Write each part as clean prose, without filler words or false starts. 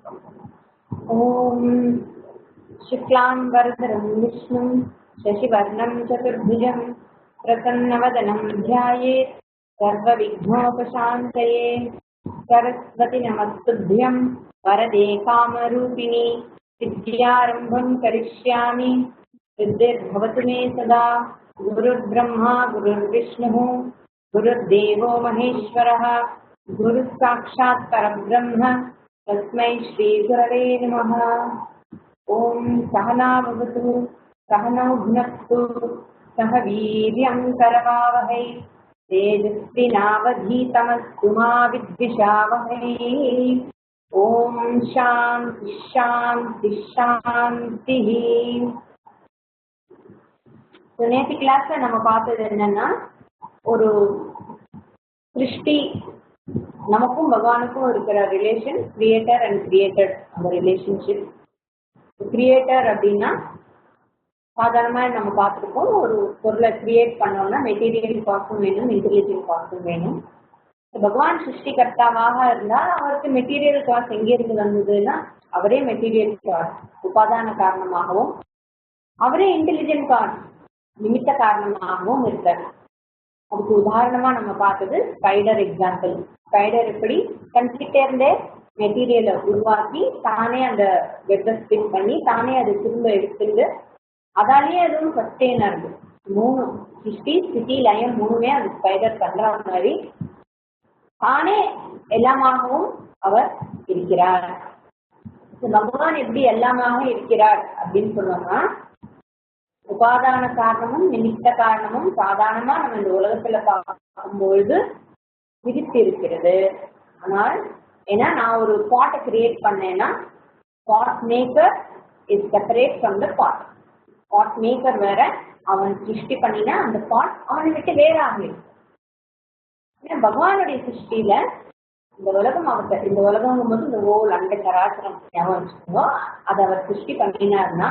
ओम शुक्लांबरधरं विष्णुं शशिवर्णं चतुर्भुजं प्रसन्नवदनं ध्यायेत् सर्वविघ्नोपशान्तये। सरस्वती नमस्तुभ्यं वरदे कामरूपिणी विद्यारम्भं करिष्यामि सिद्धिर्भवतु मे सदा। गुरुर्ब्रह्मा गुरुर्विष्णुः गुरुर्देवो महेश्वरः गुरुः साक्षात् परब्रह्म तस्मै श्री गुरवे नमः। ओम सहना भवतु सहनौ भुनक्तु सह वीर्यं करवावहै तेजस्विनावधीतमस्तु मा विद्विषावहै। ओम शांति शांति शांति। நேற்று கிளாஸ்ல நம்ம பார்த்தது என்னன்னா, ஒரு சிருஷ்டி நமக்கும் பகவானுக்கும் இருக்கிற ரிலேஷன், கிரியேட்டர் அண்ட் கிரியேட்டட் அந்த ரிலேஷன்ஷிப். கிரியேட்டர் அப்படின்னா சாதாரணமா நம்ம பார்த்துருக்கோம், ஒரு பொருளை கிரியேட் பண்ணோம்னா மெட்டீரியல் காஸ்டும் வேணும், இன்டெலிஜென்ட் காஸ்டும் வேணும். பகவான் சிருஷ்டிகர்த்தாவாக இருந்தால் அவருக்கு மெட்டீரியல் காஸ்ட் எங்கிருந்து வந்ததுன்னா, அவரே மெட்டீரியல் காஸ்ட் உபாதான காரணமாகவும் அவரே இன்டெலிஜென்ட் காஸ்ட் நிமித்த காரணமாகவும் இருக்கார். அதுக்கு உதாரணமா நம்ம பார்த்தது ஸ்பைடர் எக்ஸாம்பிள். ஸ்பைடர் எப்படி கண்கிட்டே இருந்தே மெட்டீரியலை உருவாக்கி தானே அந்த வெப்பை ஸ்பின் பண்ணி தானே அது திரும்ப எடுத்துட்டு அதாலேயே அதுவும் சஸ்டெயின் ஆகுது. மூணு சிருஷ்டி ஸ்திதி லயம் மூணுமே அந்த ஸ்பைடர் பண்ற மாதிரி தானே எல்லாமாகவும் அவர் இருக்கிறார். பகவான் எப்படி எல்லாமாக இருக்கிறார் அப்படின்னு சொன்னோம்னா, உபாதான காரணமும் நிமித்த காரணமும் சாதாரணமா நம்ம இந்த உலகத்துல பார்க்கும்பொழுது விதித்து இருக்கிறது. ஆனால் ஏன்னா நான் ஒரு பாட்டை கிரியேட் பண்ணேன்னா, pot maker is separate from the pot. Pot maker வேற, அவன் சிருஷ்டி பண்ணினா அந்த பாட் அவனை விட்டு வேற ஆகிடும். ஏன்னா பகவானுடைய சிருஷ்டியில இந்த உலகம் அவர்கிட்ட, இந்த உலகம் போது இந்த ஓல் அண்ட சராசரம் ஞாபகம் வச்சுக்கணும், அதை அவர் சிருஷ்டி பண்ணினார்னா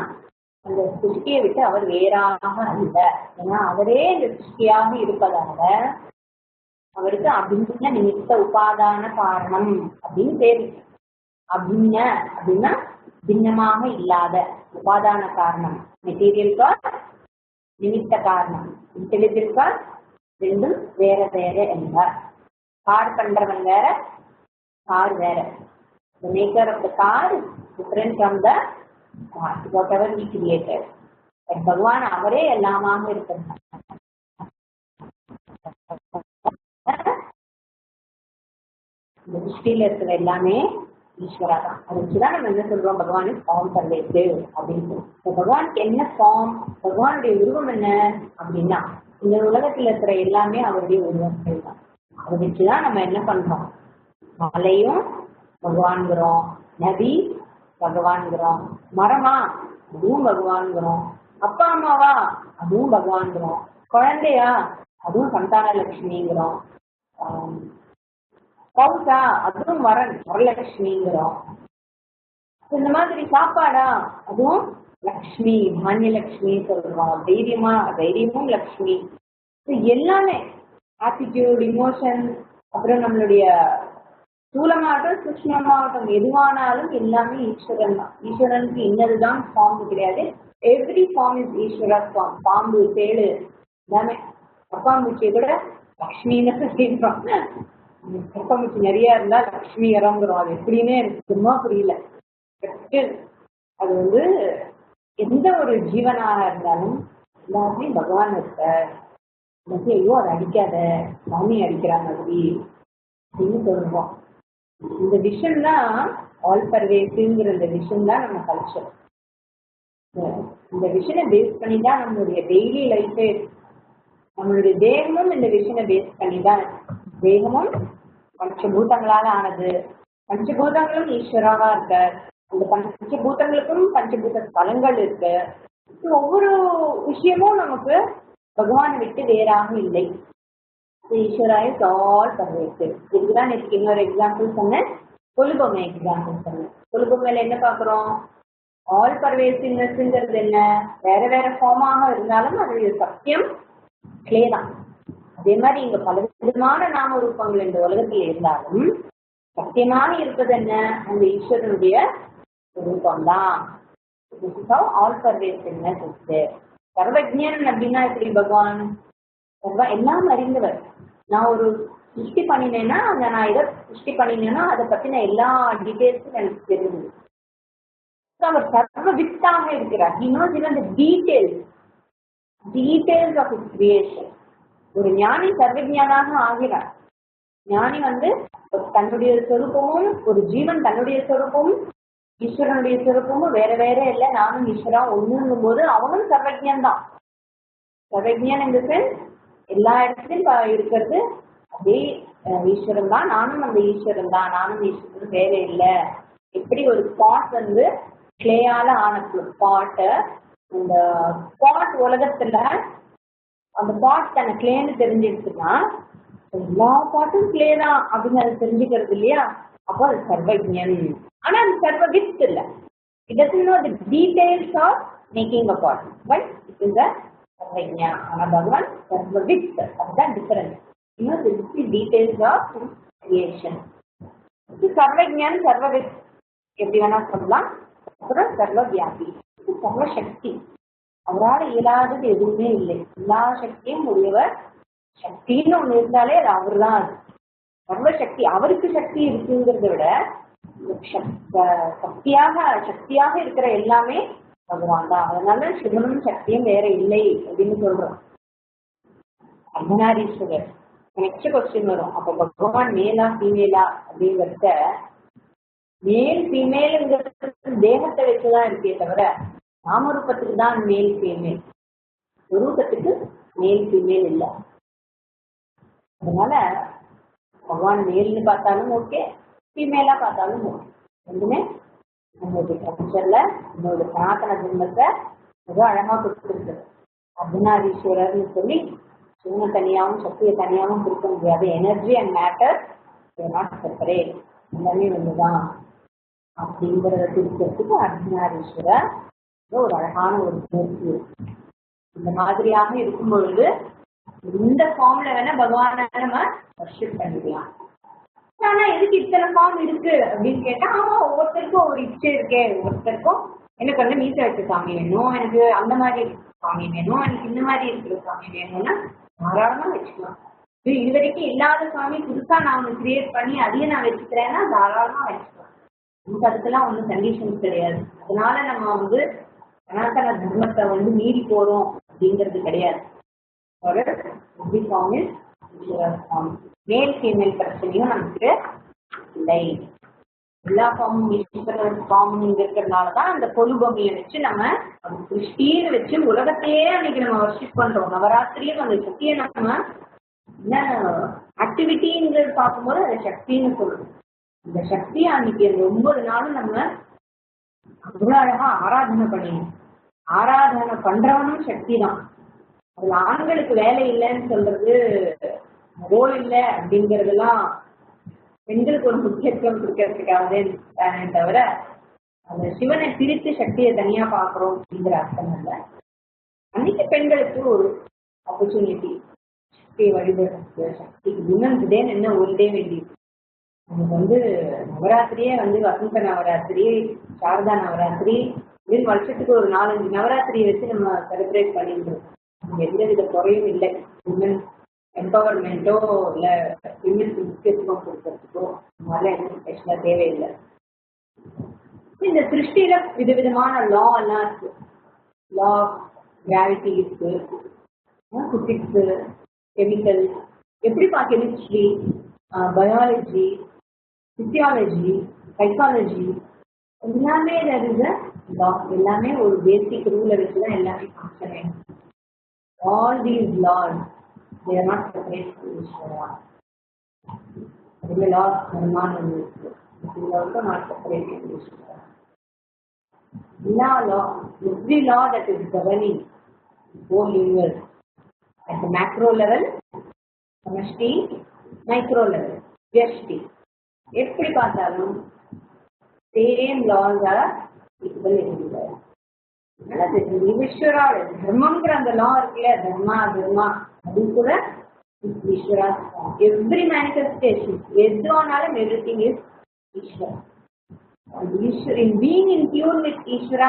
அந்த சிருஷ்டியை விட்டு அவர் வேறாக அல்ல. ஏன்னா அவரே இந்த சிருஷ்டியாக இருப்பதால அவருக்கு அபின்ன நிமித்த உபாதான காரணம் அப்படின்னு பேரு. அபின்ன அப்படின்னா பின்னமாக இல்லாத, உபாதான காரணம் மெட்டீரியல் காஸ்ட், நிமித்த காரணம் இன்டெலிஜென்ட் காஸ்ட், ரெண்டும் வேற வேற என்றார். கார் பண்றவன் வேற, கார் வேற. The maker of the car is different from the whatever he created. But பகவான் அவரே எல்லாமாக இருக்கிறார். இந்த திருஷ்டியில இருக்கிற எல்லாமே ஈஸ்வரா தான். அதை வச்சுதான் நம்ம என்ன சொல்றோம், பகவான் ஃபார்ம் பர்வேசிவ் அப்படின்னு சொல்றோம். பகவானுக்கு என்ன ஃபார்ம், பகவானுடைய உருவம் என்ன அப்படின்னா, இந்த உலகத்துல இருக்கிற எல்லாமே அவருடைய உருவங்கள் தான். அதை வச்சுதான் நம்ம என்ன பண்றோம், மலையும் பகவான்கிறோம், நதி பகவான்கிறோம், மரமா அதுவும் பகவான்கிறோம், அப்பா அம்மாவா அதுவும் பகவான்கிறோம், குழந்தையா அதுவும் சந்தான லட்சுமிங்கிறோம், பௌசா அதுவும் வரலட்சுமிங்கிறோம். இந்த மாதிரி சாப்பாடா அதுவும் லக்ஷ்மி, தானியலட்சுமி சொல்றோம். தைரியமும் லக்ஷ்மி. எல்லாமே ஆட்டிடியூட், இமோஷன், அப்புறம் நம்மளுடைய ஸ்தூலமாகட்டும் சூக்ஷ்மமாகட்டும் எதுவானாலும் எல்லாமே ஈஸ்வரன் தான். ஈஸ்வரனுக்கு இன்னதுதான் ஃபார்ம் கிடையாது. எவ்ரி ஃபார்ம் இஸ் ஈஸ்வரா ஃபார்ம். பாம்பு, தேடு எல்லாமே. கப்பாம்பூச்சியை கூட லக்ஷ்மின்னு சொல்லிடுறோம். கப்பாம்பூச்சி நிறைய இருந்தா லக்ஷ்மி இறங்குறோம். அது எப்படின்னே எனக்கு சும்மா புரியல. அது எந்த ஒரு ஜீவனாக இருந்தாலும் எல்லாத்தையும் பகவான் இருக்க, ஐயோ அதை அடிக்காத, சாமி அடிக்கிற மாதிரி அப்படின்னு சொல்லுவோம். இந்த விஷன் தான் ஆல் பர்வேசிவ்ங்கிற இந்த விஷன் தான் நம்ம கல்ச்சர். இந்த விஷனை பேஸ் பண்ணி தான் நம்மளுடைய டெய்லி லைஃபே. நம்மளுடைய தேகமும் இந்த விஷனை பேஸ் பண்ணி தான். தேகமும் பஞ்சபூதங்களால ஆனது. பஞ்சபூதங்களும் ஈஸ்வராவா இருக்க. அந்த பஞ்சபூதங்களுக்கும் பஞ்சபூத ஸ்தலங்கள் இருக்கு. ஒவ்வொரு விஷயமும் நமக்கு பகவானை விட்டு வேறாக இல்லை. ஈஸ்வரா இஸ் ஆல் பர்வேசிவ். இதுக்குதான் நேற்று இன்னொரு எக்ஸாம்பிள் சொன்னேன், கொலுபொம்மை எக்ஸாம்பிள் சொன்னேன். கொலுபொம்மையில என்ன பாக்குறோம், ஆல் பர்வேசிவ்னஸ்ங்கிறது என்ன, வேற வேற ஃபார்மாக இருந்தாலும் அது சத்தியம் கிளே தான். அதே மாதிரி இங்க பல விதமான நாம ரூபங்கள் இந்த உலகத்தில் இருந்தாலும் சத்தியமாக இருப்பது என்ன? அந்த ஈஸ்வரனுடைய ரூபம் தான். ஆல் பர்வேசிவ்னஸ் இருக்கு. சர்வஜன் அப்படின்னா எப்படி பகவான்? எல்லாம் அறிந்தவர். நான் ஒரு சிருஷ்டி பண்ணினேன்னா நான் எதை சிருஷ்டி பண்ணினேன்னா அதை பத்தின எல்லா டீட்டெயில்ஸும் எனக்கு தெரியுது. அவர் சர்வ வித்தாக இருக்கிறார். He knows even the details of his creation. ஒரு ஞானி சர்வஜனாக ஆகிறார். ஞானி தன்னுடைய சொரூபமும் ஒரு ஜீவன் தன்னுடைய சொரூபமும் ஈஸ்வரனுடைய சொரூபமும் வேற வேற இல்லை. நானும் ஈஸ்வரா ஒண்ணுங்கும் போது அவனும் சர்வஜன் தான். சர்வஜன் இந்த சென்ஸ் எல்லா இடத்துலயும் இருக்கிறது அதே ஈஸ்வரன் தான். நானும் அந்த ஈஸ்வரன் தான். நானும் ஈஸ்வரன் வேற இல்லை. எப்படி ஒரு ஸ்பாட் கிளேயால ஆன பாட்டை இந்த பாட் உலகத்துல அந்த பாட் தன்னை கிளேன்னு தெரிஞ்சிடுச்சுன்னா எல்லா பாட்டும் கிளே தான் அப்படின்னு அது தெரிஞ்சுக்கிறது இல்லையா? அப்போ அது சர்வஜன். ஆனா அது சர்வவித் இல்ல. It doesn't know the details of making a pot, but it is a சர்வஜ்ஞா. ஆனா பகவான் சர்வவித். அதுதான் டிஃபரன்ஸ். இன்னும் the details of creation. சர்வஜன் சர்வவித் எப்படி வேணா சொல்லலாம். அப்புறம் சர்வ வியாபி, சர்வ சக்தி. அவரால் இயலாதது எதுவுமே இல்லை. எல்லா சக்தியும் உடையவர். சக்தின்னு ஒண்ணு இருந்தாலே அது அவர் தான். அது சர்வ சக்தி. அவருக்கு சக்தி இருக்குங்கிறத விட சக்தியாக இருக்கிற எல்லாமே பகவான் தான். அதனால சிவனும் சக்தியும் வேற இல்லை அப்படின்னு சொல்றோம். அர்த்தநாரீஸ்வரர். நெக்ஸ்ட் கொஸ்டின் வரும். அப்ப பகவான் மேலா ஃபீமேலா அப்படிங்கிறத மேல் ஃபீமேலுங்கிறது தேகத்தை வச்சுதான் இருக்கே தவிர நாமரூபத்துக்கு தான் மேல் ஃபீமேல். ரூபத்துக்கு மேல் ஃபீமேல் இல்லை. அதனால பகவான் மேல்னு பார்த்தாலும் ஓகே, ஃபீமேலா பார்த்தாலும் ஓகே. ரெண்டுமே நம்மளுடைய கல்ச்சர்ல நம்மளுடைய சனாதன ஜென்மத்தை மிக அழகா கொடுத்துருக்குது. அர்த்தநாரீஸ்வரர்னு சொல்லி சிவனை தனியாகவும் சக்தியை தனியாகவும் கொடுக்க முடியாது. Energy and matter not separate, எல்லாமே ஒண்ணுதான் அப்படிங்கிறத திருக்கிறதுக்கு அர்த்தநாரீஸ்வரர் ஒரு அழகான ஒரு பேச்சு. இந்த மாதிரியாக இருக்கும் பொழுது இந்த ஃபார்ம்ல வேணா பகவான நம்ம வர்ஷிப் பண்ணிக்கலாம். ஆனா எதுக்கு இத்தனை ஃபார்ம் இருக்கு அப்படின்னு கேட்டா, ஆமா ஒவ்வொருத்தருக்கும் ஒரு இச்சை இருக்கே. ஒவ்வொருத்தருக்கும் எனக்கு மீசை வச்ச சாமி வேணும், எனக்கு அந்த மாதிரி சாமி வேணும், எனக்கு இந்த மாதிரி இருக்கிற சாமி வேணும்னா தாராளமா வச்சுக்கலாம். இது வரைக்கும் இல்லாத சாமி புதுசா நான் ஒன்று கிரியேட் பண்ணி அதையும் நான் வச்சுக்கிறேன்னா தாராளமா வச்சுக்கலாம். நமக்கு அதுக்கெல்லாம் ஒன்றும் கண்டிஷன்ஸ் கிடையாது. அதனால நம்ம சனாதன தர்மத்தை மீறி போறோம் அப்படிங்கிறது கிடையாது. ஒரு form is form. Male female பிரச்சனையும் நமக்கு இல்லை. எல்லா ஃபார்மும் ஈஸ்வரர் ஃபார்ம் இருக்கிறதுனாலதான் அந்த பொலுபமியை வச்சு நம்ம சிருஷ்டியை வச்சு உலகத்தையே அன்னைக்கு நம்ம வர்ஷிப் பண்றோம். நவராத்திரியும் அந்த சக்தியை நம்ம என்ன ஆக்டிவிட்டிங்கிறது பார்க்கும்போது அதை சக்தின்னு சொல்றோம். இந்த சக்தியை அன்னைக்கு அந்த 9 நாளும் நம்ம அவ்வளவு அழகா ஆராதனை பண்ணிடணும். ஆராதனை பண்றவனும் சக்தி தான். அதுல ஆண்களுக்கு வேலை இல்லைன்னு சொல்றது, ரோல் இல்லை அப்படிங்கறதெல்லாம் பெண்களுக்கு ஒரு முக்கியத்துவம் கொடுக்கறதுக்காகவே தானே தவிர அந்த சிவனை பிரித்து சக்தியை தனியா பாக்குறோம் அப்படிங்கிற அர்த்தம் இல்லை. அன்னைக்கு பெண்களுக்கு ஒரு ஆப்பர்ச்சுனிட்டி சக்தியை வழிபடுறது. சக்திக்கு விமன்ஸ் டேன்னு என்ன ஒரு டே வேண்டியது. நமக்கு நவராத்திரியே வசந்த நவராத்திரி, சாரதா நவராத்திரி அப்படின்னு வருஷத்துக்கு ஒரு 4-5 நவராத்திரியை வச்சு நம்ம செலிப்ரேட் பண்ணிட்டு இருக்கோம். எந்தவித குறையும் இல்லை. விமன் எம்பவர்மெண்ட்டோ இல்லை விமன்ஸ் முக்கியத்துவம் கொடுக்கறதுக்கோ அதனால எதுவும் ஸ்பெஷலாக தேவையில்லை. இந்த சிருஷ்டியில விதவிதமான லா எல்லாம் இருக்கு. லா ஆஃப் கிராவிட்டி இருக்கு, பிசிக்ஸ், கெமிக்கல், எப்படிப்பா கெமிஸ்ட்ரி, பயாலஜி, பிசியாலஜி, சைக்காலஜி எல்லாமே எல்லாமே ஒரு பேசிக் ரூலை வச்சுதான் எல்லாமே ஃபங்க்ஷன் ஆகும். All these laws, they are not separate to Ishvara. The law of Dharma is also not separate to Ishvara. Every law that is governing the whole universe at the macro level, samashti, micro level, vyashti, எப்படி பார்த்தாலும் same laws are equal everywhere. ஈஸ்வரா தர்மம்ங்கிற அந்த லா இருக்குல்ல, தர்மா தர்மா அது கூட Ishvara's form. Every manifestation, everything is Ishvara. In being in tune with Ishvara,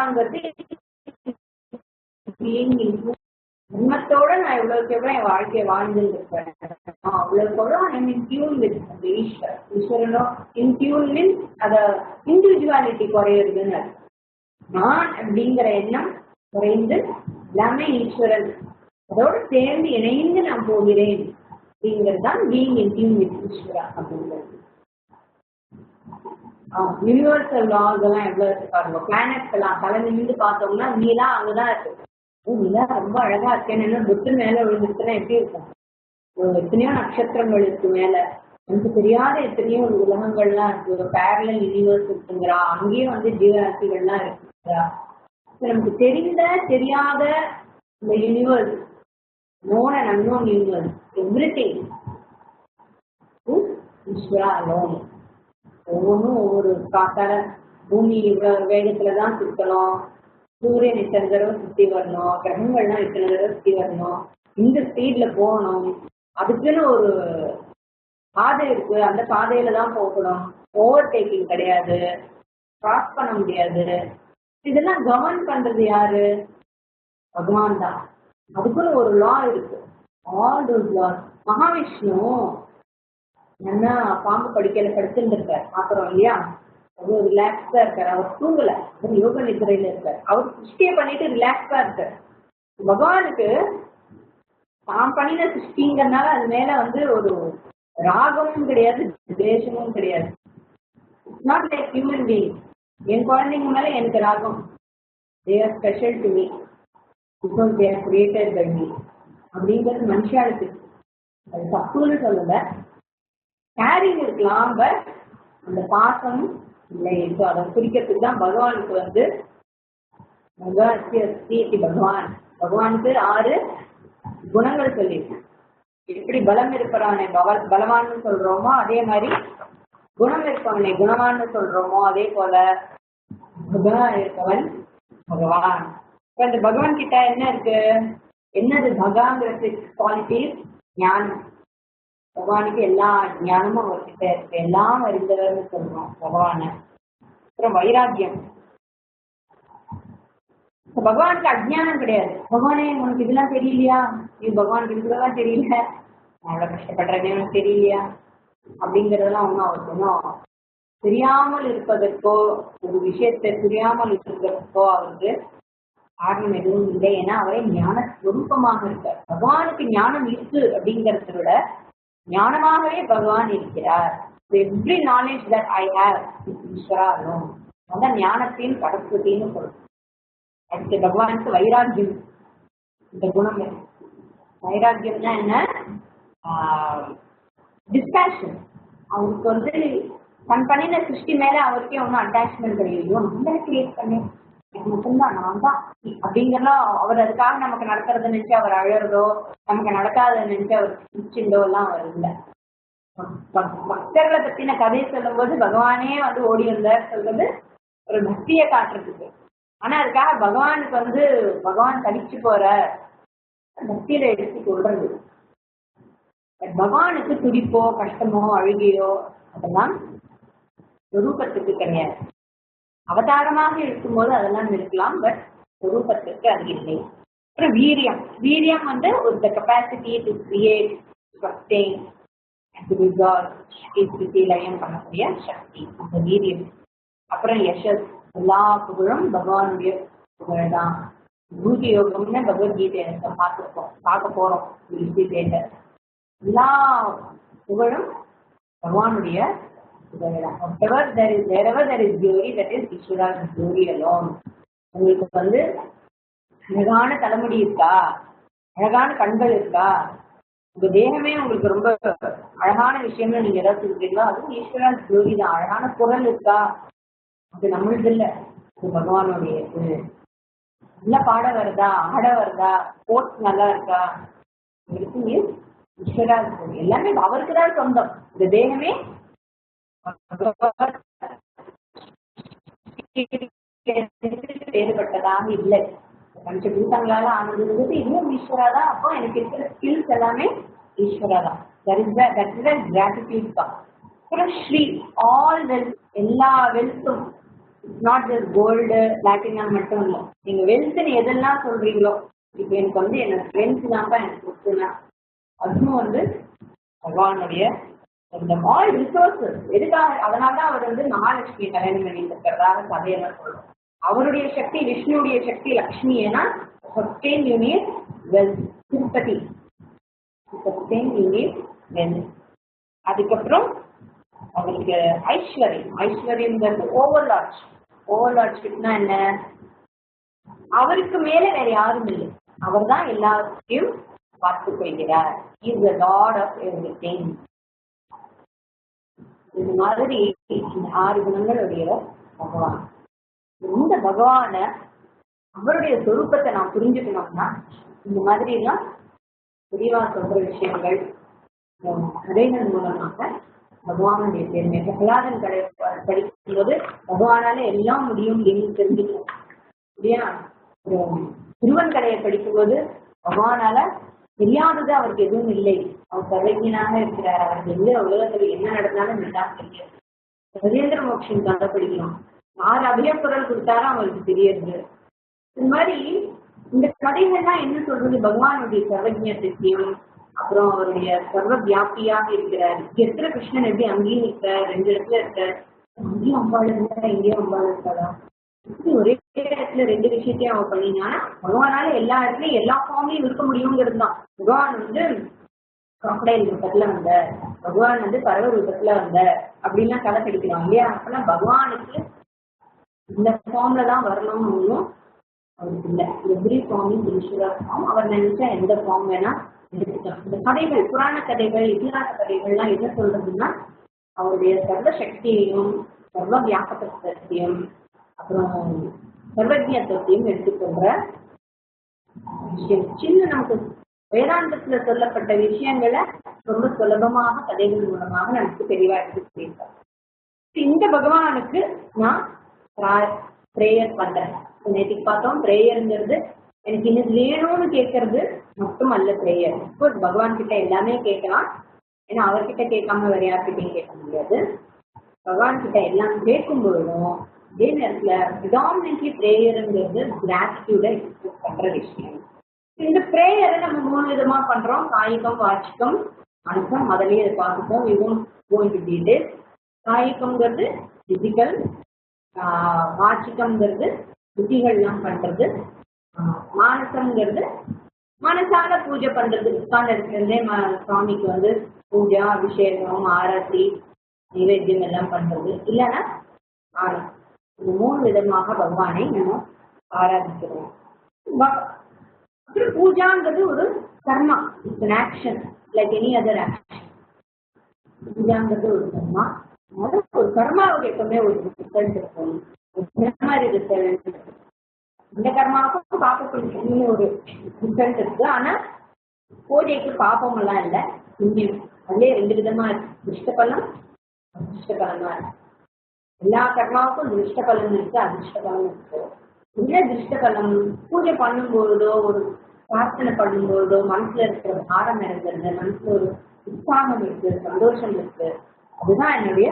being in tune. உண்மத்தோட நான் எவ்வளவுக்கு எவ்வளவு என் வாழ்க்கையை வாழ்ந்துட்டு இருப்பேன் அவ்வளவுக்கு எவ்வளவு I am in tune with Eshwar. ஈஸ்வரனோ இன் டியூன் மீன்ஸ் அத இண்டிவிஜுவாலிட்டி குறையுதுன்னு நான் அப்படிங்கிற எண்ணம் குறைந்து எல்லாமே ஈஸ்வரன் அதோடு சேர்ந்து இணைந்து நான் போகிறேன் அப்படிங்கிறது தான் பீயிங் இன் டியூன் வித் ஈஸ்வரா அப்படிங்கிறது. யூனிவர்சல் லாஸ் எல்லாம் எவ்வளவு இருக்கு பாருங்க. பிளானட்ஸ் எல்லாம் தலை நின்று பார்த்தோம்னா நீலா அங்கதான் இருக்கு. நீலா ரொம்ப அழகா இருக்கேன்னு புத்து மேல விழுந்துச்சுன்னா எப்படி இருக்கும்? எத்தனையோ நட்சத்திரங்கள் இருக்கு மேல, நமக்கு தெரியாத எத்தனையோ உலகங்கள்லாம் இருக்கு, பேரலல் யூனிவர்ஸ் இருக்குங்கிறா, அங்கேயும் ஜீவராசிகள்லாம் இருக்குங்கிறா. நமக்கு தெரியாத இந்த universe, known and unknown universe, everything ஈஸ்வரா அலோன். ஒவ்வொன்றும் ஒவ்வொரு காத்தால பூமி இவ்வளவு வேகத்துலதான் சுத்தணும், சூரியன் இத்தனை தடவை சுத்தி வரணும், கிரகங்கள்லாம் இத்தனை தடவை சுத்தி வரணும், இந்த ஸ்பீட்ல போகணும், அதுக்குன்னு ஒரு பாதை இருக்கு, அந்த பாதையில தான் போகணும், ஓவர் டேக்கிங் கிடையாது, கிராஸ் பண்ண முடியாது. இதெல்லாம் கவர்ன் பண்றது யாரு? பகவான் தான். அதுக்குன்னு ஒரு லா இருக்கு. All those loss. மகாவிஷ்ணு என்ன பாம்பு படிக்கல படுத்துட்டு இருக்கார் பாக்குறோம் இல்லையா, அவர் ரிலாக்ஸ்டா இருக்காரு, அவர் தூங்கல, அவர் யோக நிதிரையில இருக்காரு, அவர் சிருஷ்டியை பண்ணிட்டு ரிலாக்ஸ்டா இருக்காரு. பகவானுக்கு தான் பண்ணின சிருஷ்டிங்கிறதுனால அது மேல ஒரு ராகமும் கிடையாது, தேசமும் கிடையாது. It's not like human being. என் குழந்தைங்க மேல எனக்கு ராகம், they are special to me because they are created by me அப்படிங்கிறது மனுஷாளுக்கு. அது தப்புன்னு சொல்லல, கேரிங் இருக்கலாம், பட் அந்த பாசம் இல்லை. அதை குறிக்கிறதுக்கு தான் பகவானுக்கு பகவான் பகவானுக்கு 6 குணங்கள் சொல்லியிருக்கு. எப்படி பலம் இருப்பவனை பலவான்னு சொல்றோமோ அதே மாதிரி குணம் இருப்பவனை குணவான்னு சொல்றோமோ அதே போல குணம் இருப்பவன் பகவான். இப்ப இந்த பகவான் கிட்ட என்ன இருக்கு? என்னது பகாங்கிற குவாலிட்டிஸ்? ஞானம். பகவானுக்கு எல்லா ஞானமும் அவர்கிட்ட இருக்கு, எல்லாம் அறிந்தவர்னு சொல்றோம் பகவான. அப்புறம் வைராக்கியம். பகவானுக்கு அஜ்ஞானம் கிடையாது. பகவானே உனக்கு இதெல்லாம் தெரியலையா, இது பகவானுக்கு இதுலாம் தெரியல, நான் அவ்வளவு கஷ்டப்படுறதே உனக்கு தெரியலையா அப்படிங்கறதெல்லாம் ஒன்றும் அவருக்கு ஒன்றும் தெரியாமல் இருப்பதற்கோ ஒரு விஷயத்தை புரியாமல் இருக்கிறதுக்கோ அவருக்கு காரணம் எதுவும் இல்லை. ஏன்னா அவரே ஞான ஸ்வரூபமாக இருக்கார். பகவானுக்கு ஞானம் இருக்கு அப்படிங்கிறத விட ஞானமாகவே பகவான் இருக்கிறார். Every knowledge that I have is ஈஸ்வரா அலோன். அதான் ஞானத்தின் கடற்கத்தின்னு சொல்றோம். அடுத்து பகவானுக்கு வைராக்கியம், இந்த குணம். வைராக்கியம்னா என்ன? டிஸ்பேஷன். அவருக்கு தன் பண்ணின சிருஷ்டி மேல அவருக்கே ஒன்றும் அட்டாச்மெண்ட் கிடையாது. நம்ம கிரியேட் பண்ணி மட்டும்தான் நான் தான் அப்படிங்கறதுலாம் அவர் அதுக்காக நமக்கு நடக்கிறத நினைச்சு அவர் அழறதோ, நமக்கு நடக்காத நினைச்சு அவர் சிரிச்சுண்டோ எல்லாம் அவர் இல்லை. பக்தர்களை பத்தின கதையை சொல்லும் போது பகவானே ஓடி வந்தார் சொல்றது ஒரு பக்தியை காட்டுறதுக்கு. ஆனா அதுக்காக பகவானுக்கு பகவான் தடிச்சு போற பக்தியில எடுத்து சொல்றது. பகவானுக்கு துடிப்போ கஷ்டமோ அழுகையோ அதெல்லாம் சொரூபத்துக்கு கிடையாது. அவதாரமாக இருக்கும்போது அதெல்லாம் இருக்கலாம், பட் சொரூபத்திற்கு அது இல்லை. அப்புறம் வீரியம். வீரியம் ஒரு கெப்பாசிட்டி டு கிரியேட், சஸ்டெயின், லயம் பண்ணக்கூடிய சக்தி, அந்த வீரியம். அப்புறம் யசஸ். எல்லா புகழும் பகவானுடைய புகழ் தான். பூஜை யோகம்னு பகவத்கீதையை பார்க்க போறோம். எல்லா புகழும் பகவானுடைய Wherever there is glory, that is Ishvara's glory alone. உங்களுக்கு அழகான தலைமுடி இருக்கா, அழகான கண்கள் இருக்கா, உங்க தேகமே உங்களுக்கு ரொம்ப அழகான விஷயம்னு நீங்க ஏதாவது சொல்றீங்களோ அதுவும் ஈஸ்வராஸ் glory தான். அழகான குரல் இருக்கா, அது நம்மளுது இல்லை, அது பகவானுடைய. நல்லா பாட வருதா, ஆட வருதா, ஸ்போர்ட்ஸ் நல்லா இருக்கா, ஈஸ்வராஸ் glory. எல்லாமே அவருக்கு தான் சொந்தம். இந்த தேகமே வேறுபட்டதாக இல்லை. பஞ்சபூதங்களால ஆனது இதுவும் ஈஸ்வரா தான். அப்போ எனக்கு இருக்கிற ஸ்கில்ஸ் எல்லாமே ஈஸ்வரா தான். that is a gratitude தான். அப்புறம் ஸ்ரீ, ஆல் வெல்த், எல்லா வெல்த்தும், நாட் ஜஸ்ட் கோல்டு பிளாட்டினம் மட்டும் இல்லை. நீங்க வெல்த்னு எதெல்லாம் சொல்றீங்களோ, இப்போ எனக்கு வந்து என்ன ஸ்ட்ரென்த் தான்ப்பா எனக்கு கொடுத்துனா, அதுவும் வந்து பகவானுடைய ஆல் ரிசோர்ஸஸ். எதுக்காக? அதனால்தான் அவர் வந்து மகாலட்சுமி கல்யாணம் பண்ணிட்டு இருக்கிறதாக கதையெல்லாம் சொல்றோம். அவருடைய சக்தி, விஷ்ணுடைய சக்தி லக்ஷ்மி. ஏன்னா sustain unit wealth, Tirupati sustain unit wealth. அதுக்கப்புறம் அவருக்கு ஐஸ்வர்யம், ஐஸ்வர்யம்ங்கிறது ஓவர்லார்ட்ஸ். ஓவர்லார்ட்ஸ்னா என்ன? அவருக்கு மேல வேற யாரும் இல்லை, அவர் தான் எல்லாத்தையும் பார்த்துக் கொள்கிறார். Is the lord of everything. இந்த மாதிரி 6 குணங்களுடைய பகவான். இந்த பகவான அவருடைய சொரூபத்தை நான் புரிஞ்சுக்கணும்னா இந்த மாதிரி எல்லாம் விரிவா சொல்ற விஷயங்கள் கதைகள் மூலமாக பகவானுடைய பெருமை. பிரகலாதன் கடை படிக்கும்போது பகவானால எல்லாம் முடியும் அப்படின்னு தெரிஞ்சுக்கணும் இல்லையா? திருவன் கடையை படிக்கும்போது பகவானால தெரியாதது அவருக்கு எதுவும் இல்லை, அவர் சர்வஜனாக இருக்கிறார், அவருக்கு எந்த உலகத்துல என்ன நடந்தாலும் எல்லாம் தெரியாது. கஜேந்திர மோட்சம் கதை படிக்கணும், 6 அபியக்குரல் கொடுத்தாலும் அவருக்கு தெரியாது. இந்த மாதிரி இந்த கதைகள்லாம் என்ன சொல்றது? பகவானுடைய சர்வஜத்தையும், அப்புறம் அவருடைய சர்வ வியாபியாக இருக்கிறார். எத்தனை கிருஷ்ணன் எப்படி அங்கேயும் இருக்கார், 2 இடத்துல இருக்கார், அங்கேயும் அம்பாள் இருக்கா, இங்கேயும் அம்பாள் இருக்காதா, ஒரே இடத்துல 2 விஷயத்தையும் அவன் பண்ணினானா பகவானால எல்லா இடத்துலயும் எல்லா ஃபார்ம்லயும் இருக்க முடியுங்கிறது தான். பகவான் வந்து கிராக்கடைல் ரூபத்துல வந்த, பகவான் வந்து பறவை ரூபத்துல வந்த அப்படின்லாம் கதை கிடைக்கிறோம் இல்லையா? அப்பெல்லாம் பகவானுக்கு இந்த ஃபார்ம்ல தான் வரணும்னு அவருக்கு இல்லை. Every form Eshwarar form. அவர் நினைச்சா எந்த ஃபார்ம் வேணா எடுத்துக்கலாம். இந்த கதைகள், புராண கதைகள், இதிகாச கதைகள்லாம் என்ன சொல்றதுன்னா அவருடைய சர்வ சக்தியையும் சர்வ வியாபகத்தையும் அப்புறம் சர்வஜத்தையும் எடுத்துக்கொள்ற விஷயம். சின்ன நமக்கு வேதாந்தத்துல சொல்லப்பட்ட விஷயங்களை ரொம்ப சுலபமாக கதைகள் மூலமாக நமக்கு தெளிவா எடுத்துக்கிட்டார். இந்த பகவானுக்கு நான் பிரேயர் பண்றேன். நேற்றுக்கு பார்த்தோம், பிரேயருங்கிறது எனக்கு இன்னும் வேணும்னு கேட்கறது மட்டும் அல்ல பிரேயர். இப்போ பகவான் கிட்ட எல்லாமே கேட்கலாம், ஏன்னா அவர்கிட்ட கேட்காம வேற யார்கிட்டையும் கேட்க முடியாது. பகவான் கிட்ட எல்லாம் கேட்கும் பொழுதும் அதே நேரத்துல ப்ரிடாமினன்ட்லி பிரேயருங்கிறது கிராட்டிடியூட எக்ஸ்பிரஸ் பண்ற விஷயம். இந்த பிரேயரை நம்ம 3 விதமா பண்றோம். காய்கம், வாச்சிக்கம், அனுப்பம். முதலே அதை பார்த்துட்டோம். இதுவும் கோயிங் டு டீடைல்ஸ். காய்கம்ங்கிறது பிசிக்கல், வாச்சிக்கம்ங்கிறது புத்திகள்லாம் பண்றது, மானசம்ங்கிறது மனசால பூஜை பண்றது. உட்கார்ந்து இருக்கிறதே சுவாமிக்கு வந்து பூஜா, அபிஷேகம், ஆரத்தி, நைவேத்தியம் எல்லாம் பண்றது. இல்லைன்னா ஆனம். இந்த 3 விதமாக பகவானை நம்ம ஆராதிக்கிறோம். அப்புறம் பூஜாங்கிறது ஒரு karma, it's an action like any other action. பூஜாங்கிறது ஒரு கர்மா. ஒரு கர்மாவுக்கு எப்பவுமே ஒரு ரிசல்ட் இருக்கும். ரிசல்ட் இந்த கர்மாவுக்கும் பாப்பப்பட்டு ஒரு ரிசல்ட் இருக்கு. ஆனா பூஜைக்கு பாப்பம் எல்லாம் இல்லை, புண்ணியம். அதுலயே 2 விதமா இருக்கு, திருஷ்ட பலம், அதிர்ஷ்ட பலமா இருக்கு. எல்லா கர்மாவுக்கும் திருஷ்ட பலன் இருக்கு, அதிர்ஷ்ட பலன் இருக்கு. இந்த திருஷ்ட பலம் பூஜை பண்ணும்பொழுதோ ஒரு பிரார்த்தனை பண்ணும்பொழுதோ மனசுல இருக்கிற பாரம் இறங்குறது, மனசுல ஒரு உற்சாகம் இருக்கு, சந்தோஷம் இருக்கு, அதுதான் என்னுடைய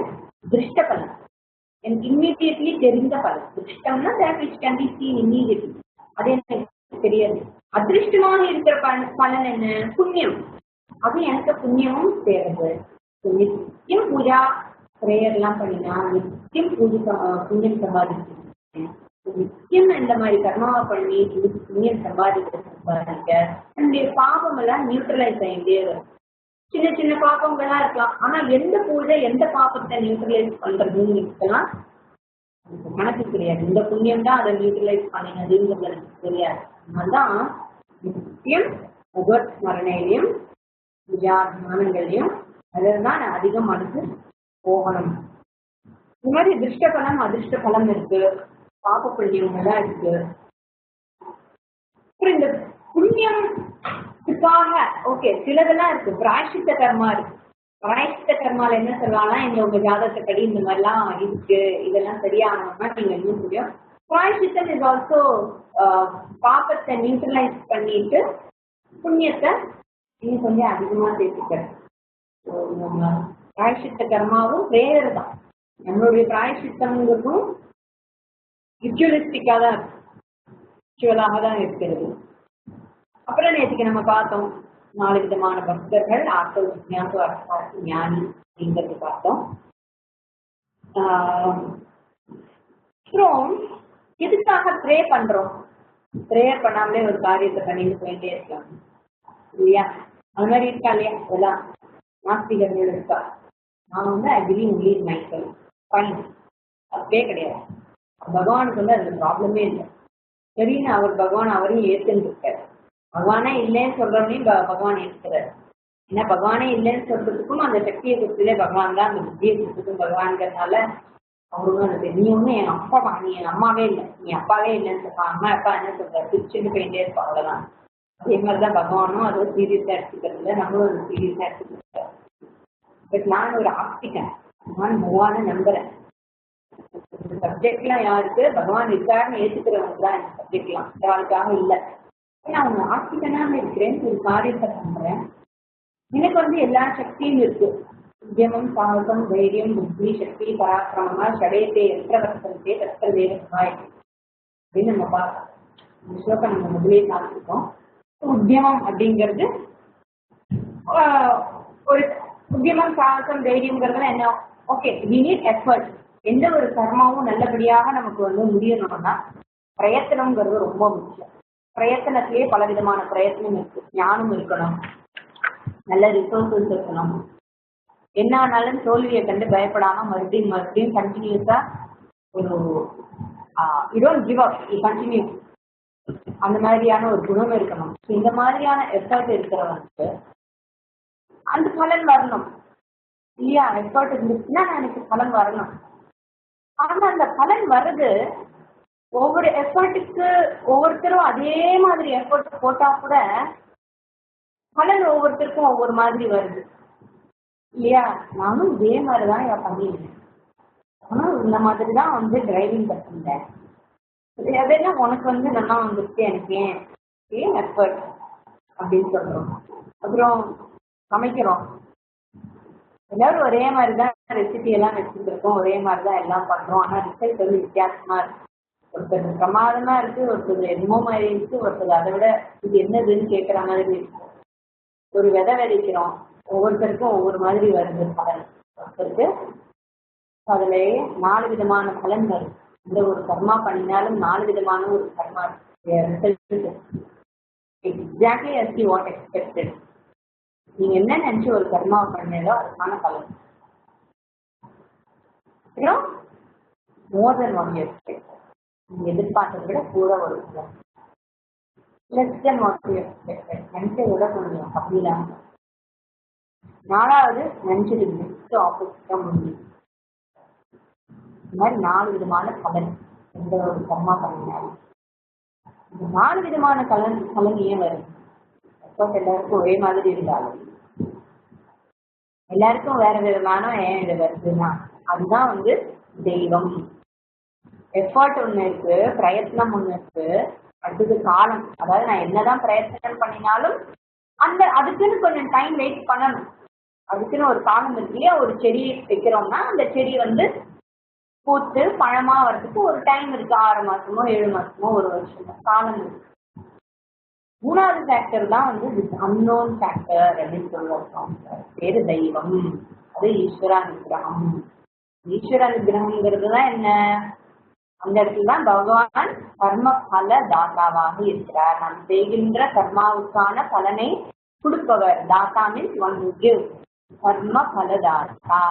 திருஷ்ட பலன். எனக்கு இம்மீடியட்லி தெரிந்த பலன். திருஷ்டம்னா that which can be seen immediately, அது எனக்கு தெரியாது. அதிருஷ்டமாக இருக்கிற பலன் என்ன? புண்ணியம். அது எனக்கு புண்ணியமும் சேருது. நித்தியம் பூஜா பிரேயர் எல்லாம் பண்ணினா நித்தியம் புண்ணியம் சம்பாதிக்க, நித்தியம் இந்த மாதிரி கர்மாவை பண்ணி புண்ணியம் சம்பாதிக்க என்னுடைய பாவம் எல்லாம் நியூட்ரலைஸ் ஆகிட்டே வரும். சின்ன சின்ன பாப்பங்களா இருக்கலாம், ஆனா எந்த பூஜை எந்த பாப்பத்தை நியூட்ரலைஸ் பண்றதுன்னு இருக்கலாம் கணக்கு தெரியாது. இந்த புண்ணியம் தான் அதை நியூட்ரலைஸ் பண்ணினதுங்கிறது எனக்கு தெரியாது. அதனால்தான் நித்தியம் பகவத் ஸ்மரணையிலையும் பூஜா ஸ்நானங்களையும் அதெல்லாம் அதிகம் மனசு போகணும். இந்த மாதிரி திருஷ்ட பலம் அதிர்ஷ்ட பலம் இருக்கு, பாப்ப புண்ணியங்கள்லாம் இருக்கு. அப்புறம் இந்த புண்ணியத்துக்காக ஓகே சிலதெல்லாம் இருக்கு. பிராயஷ்சித்த கர்மா இருக்கு. பிராயஷ்சித்த கர்மால என்ன சொல்லுவாங்கன்னா, இந்த உங்க ஜாதகப்படி இந்த மாதிரிலாம் இருக்கு, இதெல்லாம் சரியாகணும்னா நீங்க என்ன முடியும். பிராயஷ்சித்தம் இஸ் ஆல்சோ பாப்பத்தை நியூட்ரலைஸ் பண்ணிட்டு புண்ணியத்தை இன்னும் கொஞ்சம் அதிகமா சேர்த்துக்கிறேன். நம்ம பிராயசித்த கர்மாவும் பிரேயர் தான். நம்மளுடைய பிராயசித்தம்ங்கிறதும் ரிச்சுவலிஸ்டிக்கா தான் இருக்கு, ரிச்சுவலாக தான் இருக்கிறது. அப்புறம் நேற்றுக்கு நம்ம பார்த்தோம் 4 விதமான பக்தர்கள், ஆர்த்தோ விஜயாசோ அர்த்தார்த்த ஞானி அப்படிங்கிறது பார்த்தோம். அப்புறம் எதுக்காக ப்ரே பண்றோம்? ப்ரேயர் பண்ணாமலே ஒரு காரியத்தை பண்ணிட்டு போயிட்டே இருக்கலாம் இல்லையா? அது மாதிரி இருக்கா இல்லையா? எல்லாம் நாஸ்திகர்கள் இருக்கா. நான் I believe only in myself, fine, அப்படியே கிடையாது. பகவானுக்கு அதுல ப்ராப்ளமே இல்லை. சரின்னு அவர் பகவான் அவரையும் ஏத்துன்னு இருக்காரு. பகவானே இல்லைன்னு சொல்றவனையும் பகவான் ஏற்கிறார். ஏன்னா பகவானே இல்லைன்னு சொல்றதுக்கும் அந்த சக்தியை கொடுத்ததே பகவான் தான், அந்த புத்தியை கொடுத்ததும் பகவான்கிறதுனால அவரும் அந்த நீ ஒன்னும் என் அப்பா, நீ என் அம்மாவே இல்லை, நீ அப்பாவே இல்லைன்னு சொல்றான். அம்மா அப்பா என்ன சொல்ற, பிரிச்சுட்டு போயிட்டே இருப்பா, அவ்வளவுதான். அதே மாதிரிதான் பகவானும் அதை சீரியஸா எடுத்துக்கிறது, நம்மளும் ஒரு சீரியஸா எடுத்துக்கிட்டு. பட் நான் ஒரு ஆஸ்திகன், நான் பகவானை நம்புறேன். இந்த சப்ஜெக்ட் எல்லாம் யாருக்கு பகவான் இருக்காருன்னு ஏத்துக்கிறவங்க தான் இந்த சப்ஜெக்ட் எல்லாம், யாருக்காக இல்லை. ஏன்னா அவங்க ஆஸ்திகனாக இருக்கிறேன், ஒரு காரியத்தை பண்றேன். எனக்கு எல்லா சக்தியும் இருக்கு. உத்தியமம், சாகசம், தைரியம், புத்தி, சக்தி, பராக்கிரமமா ஷடேத்தே என்ற வர்த்தந்தே தத்திர தேவசமாய் அப்படின்னு நம்ம பார்த்தோம். இந்த ஸ்லோகம் நம்ம முதலே பார்த்துருக்கோம். உத்தியமம் அப்படிங்கிறது ஒரு உத்தியமம், சாகசம், தைரியம்ங்கிறது என்ன? Okay, we need effort. எந்த ஒரு கர்மாவும் நல்லபடியாக நமக்கு முடியணும்னா பிரயத்தனம்ங்கிறது ரொம்ப முக்கியம். பிரயத்தனத்திலேயே பல விதமான பிரயத்தனம் இருக்கு. ஞானம் இருக்கணும், நல்ல ரிசோர்சஸ் இருக்கணும். என்ன ஆனாலும் தோல்வியை கண்டு பயப்படாம மறுபடியும் மறுபடியும் கண்டினியூஸா ஒரு you don't give up, you continue, அந்த மாதிரியான ஒரு குணம் இருக்கணும். இந்த மாதிரியான எஃபர்ட் இருக்கிறவங்களுக்கு அந்த பலன் வரணும் இல்லையா? எஃபர்ட் இருந்துச்சுன்னா எனக்கு பலன் வரணும். ஆனா அந்த பலன் வர்றது ஒவ்வொரு எஃபர்ட்டுக்கு ஒவ்வொருத்தரும் அதே மாதிரி எஃபர்ட் போட்டா கூட பலன் ஒவ்வொருத்தருக்கும் ஒவ்வொரு மாதிரி வருது இல்லையா? நானும் இதே மாதிரிதான் பண்ணிடுறேன், ஆனா இந்த மாதிரிதான் டிரைவிங் கற்றுட்டேன், அதெல்லாம் உனக்கு நல்லா வந்துருச்சு, எனக்கு ஏன் எஃபர்ட் அப்படின்னு சொல்றோம். அப்புறம் சமைக்கிறோம், எல்லாரும் ஒரே மாதிரிதான் ரெசிபி எல்லாம் வச்சுருக்கோம், ஒரே மாதிரிதான் எல்லாம் பண்றோம். ஆனா ரிசல்ட் வித்தியாசமா இருக்கு. ஒருத்தர் பிரமாதமா இருக்கு, ஒருத்தர் என்னமோ மாதிரி இருக்கு, ஒருத்தர் அதை விட இது என்னதுன்னு கேட்குற மாதிரி இருக்கு. ஒரு விதை விதைக்கிறோம், ஒவ்வொருத்தருக்கும் ஒவ்வொரு மாதிரி வருது பலன். ஒருத்தருக்கு அதுல 4 விதமான பலன் வரும். இந்த ஒரு கர்மா பண்ணினாலும் 4 விதமான ஒரு karma result, exactly as you what expected. நீங்க என்ன நினைச்சு ஒரு கர்மா பண்ணதோ அதுக்கான பலன் more than what you expect. நீங்க எதிர்பார்த்ததை விட கூட ஒரு பலன், less than what you expected, நினைச்சதை விட கொஞ்சம் கம்மிதான். 4வது நினைச்சது நெக்ஸ்ட் ஆப்போசிட்டா முடியும். இந்த மாதிரி 4 விதமான பலன் எந்த ஒரு கர்மா பண்ணினாலும். இந்த 4 விதமான பலன் ஏன் வருது? எல்லாருக்கும் ஒரே மாதிரி இருந்தாலும் எல்லாருக்கும் வேற விதமான ஏன் இது வருதுன்னா அதுதான் தெய்வம். எஃபர்ட் ஒண்ணு இருக்கு, பிரயத்னம் ஒண்ணு இருக்கு, அடுத்தது காலம். அதாவது நான் என்னதான் பிரயத்னம் பண்ணினாலும் அதுக்குன்னு கொஞ்சம் டைம் வெயிட் பண்ணணும். அதுக்குன்னு ஒரு காலம் இருக்கு இல்லையா? ஒரு செடி வைக்கிறோம்னா அந்த செடி பூத்து பழமா வர்றதுக்கு ஒரு டைம் இருக்கு. 6 மாசமோ 7 மாசமோ 1 வருஷமோ காலம் இருக்கு. 3வது ஃபேக்டர் தான் அன்னோன் ஃபேக்டர் அப்படின்னு சொல்லுவோம். பேரு தெய்வம், அது ஈஸ்வரானுகிரகம். ஈஸ்வரானுகிரகம்ங்கிறது தான் என்ன? அந்த இடத்துல தான் பகவான் கர்ம பல தாத்தாவாக இருக்கிறார். நாம் செய்கின்ற கர்மாவுக்கான பலனை கொடுப்பவர். தாத்தா மீன்ஸ் ஒன் ஹூ கிவ்ஸ், கர்ம பலதாத்தா.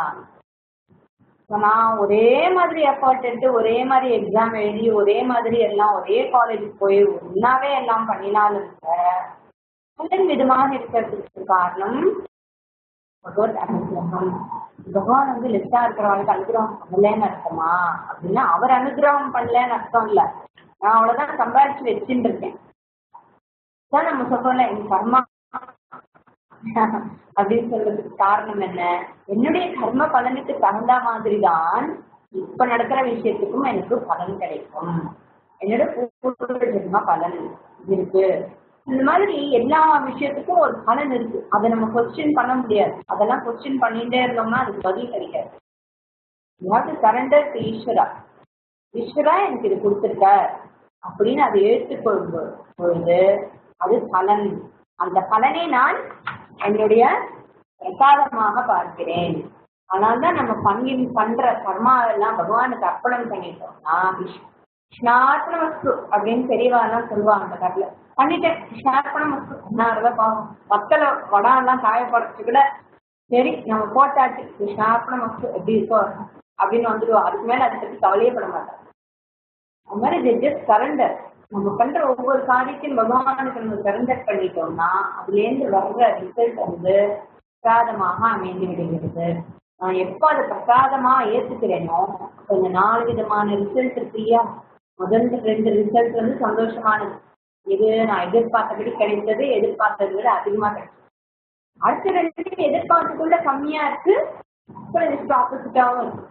நான் ஒரே மாதிரி எஃபர்ட் எடுத்து ஒரே மாதிரி எக்ஸாம் எழுதி ஒரே மாதிரி எல்லாம் ஒரே காலேஜுக்கு போய் ஒன்னாவே எல்லாம் பண்ணினாலும் பலன் விதமாக இருக்கிறதுக்கு காரணம் பகவத் அனுகிரகம். பகவான் லெஸ்டா இருக்கிறவங்களுக்கு அனுகிரகம் பண்ணலன்னு அர்த்தமா அப்படின்னா அவர் அனுகிரகம் பண்ணலன்னு அர்த்தம் இல்ல. நான் அவ்வளவுதான் சம்பாதிச்சு வச்சுட்டு இருக்கேன். நம்ம சொல்றோம்ல என் கர்மா அப்படின்னு சொல்றதுக்கு காரணம் என்ன? என்னுடைய கர்ம பலனுக்கு தகுந்த மாதிரிதான் இப்ப நடக்கிற விஷயத்துக்கும் எனக்கு பலன் கிடைக்கும். என்னோட பூர்வ ஜென்ம பலன் இருக்கு, இந்த மாதிரி எல்லா விஷயத்துக்கும் ஒரு பலன் இருக்கு. அதை நம்ம கொஸ்டின் பண்ண முடியாது. அதெல்லாம் கொஸ்டின் பண்ணிட்டே இருந்தோம்னா அதுக்கு பதில் கிடைக்காது. You have to surrender to ஈஸ்வரா. ஈஸ்வரா எனக்கு இது கொடுத்துருக்க அப்படின்னு அதை ஏற்றுக்கொள்ளும் பொழுது அது பலன். அந்த பலனை நான் என்னுடைய பிரசாதமாக பார்க்கிறேன். அதனால்தான் நம்ம பண்ற கர்மா எல்லாம் பகவானுக்கு அர்ப்பணம் பண்ணிட்டோம்னா கிருஷ்ணார்ப்பண வஸ்து அப்படின்னு பெரியவாலாம் சொல்லுவாங்க. அந்த காட்டுல பண்ணிட்டேன் கிருஷ்ணார்ப்பண வஸ்து. என்ன பாவம் பத்தல வடம் எல்லாம் காயப்படுறது கூட சரி நம்ம போட்டாச்சு கிருஷ்ணார்ப்பண வஸ்து எப்படி இருக்கோ அப்படின்னு வந்துடுவோம். அதுக்கு மேல அதை பத்தி கவலையே பட மாட்டோம். அது மாதிரி ஜஸ்ட் சரண்டர். நம்ம பண்ற ஒவ்வொரு காரியத்தையும் பகவானுக்கு நம்ம சரண்டர் பண்ணிட்டோம்னா அதுலேருந்து வர்ற ரிசல்ட் வந்து பிரசாதமாக அமைந்து விடுகிறது. நான் எப்போ அதை பிரசாதமா ஏத்துக்கிறேனோ கொஞ்ச 4 விதமான ரிசல்ட் இருக்கு இல்லையா. முதல் 2 ரிசல்ட் வந்து சந்தோஷமானது. இது நான் எதிர்பார்த்தபடி கிடைத்தது, எதிர்பார்த்ததை விட அதிகமா கிடைச்சது. அடுத்த 2 எதிர்பார்த்துக்குள்ள கம்மியா இருக்கு, அப்புறம் ஆப்போசிட்டாவும் இருக்கு.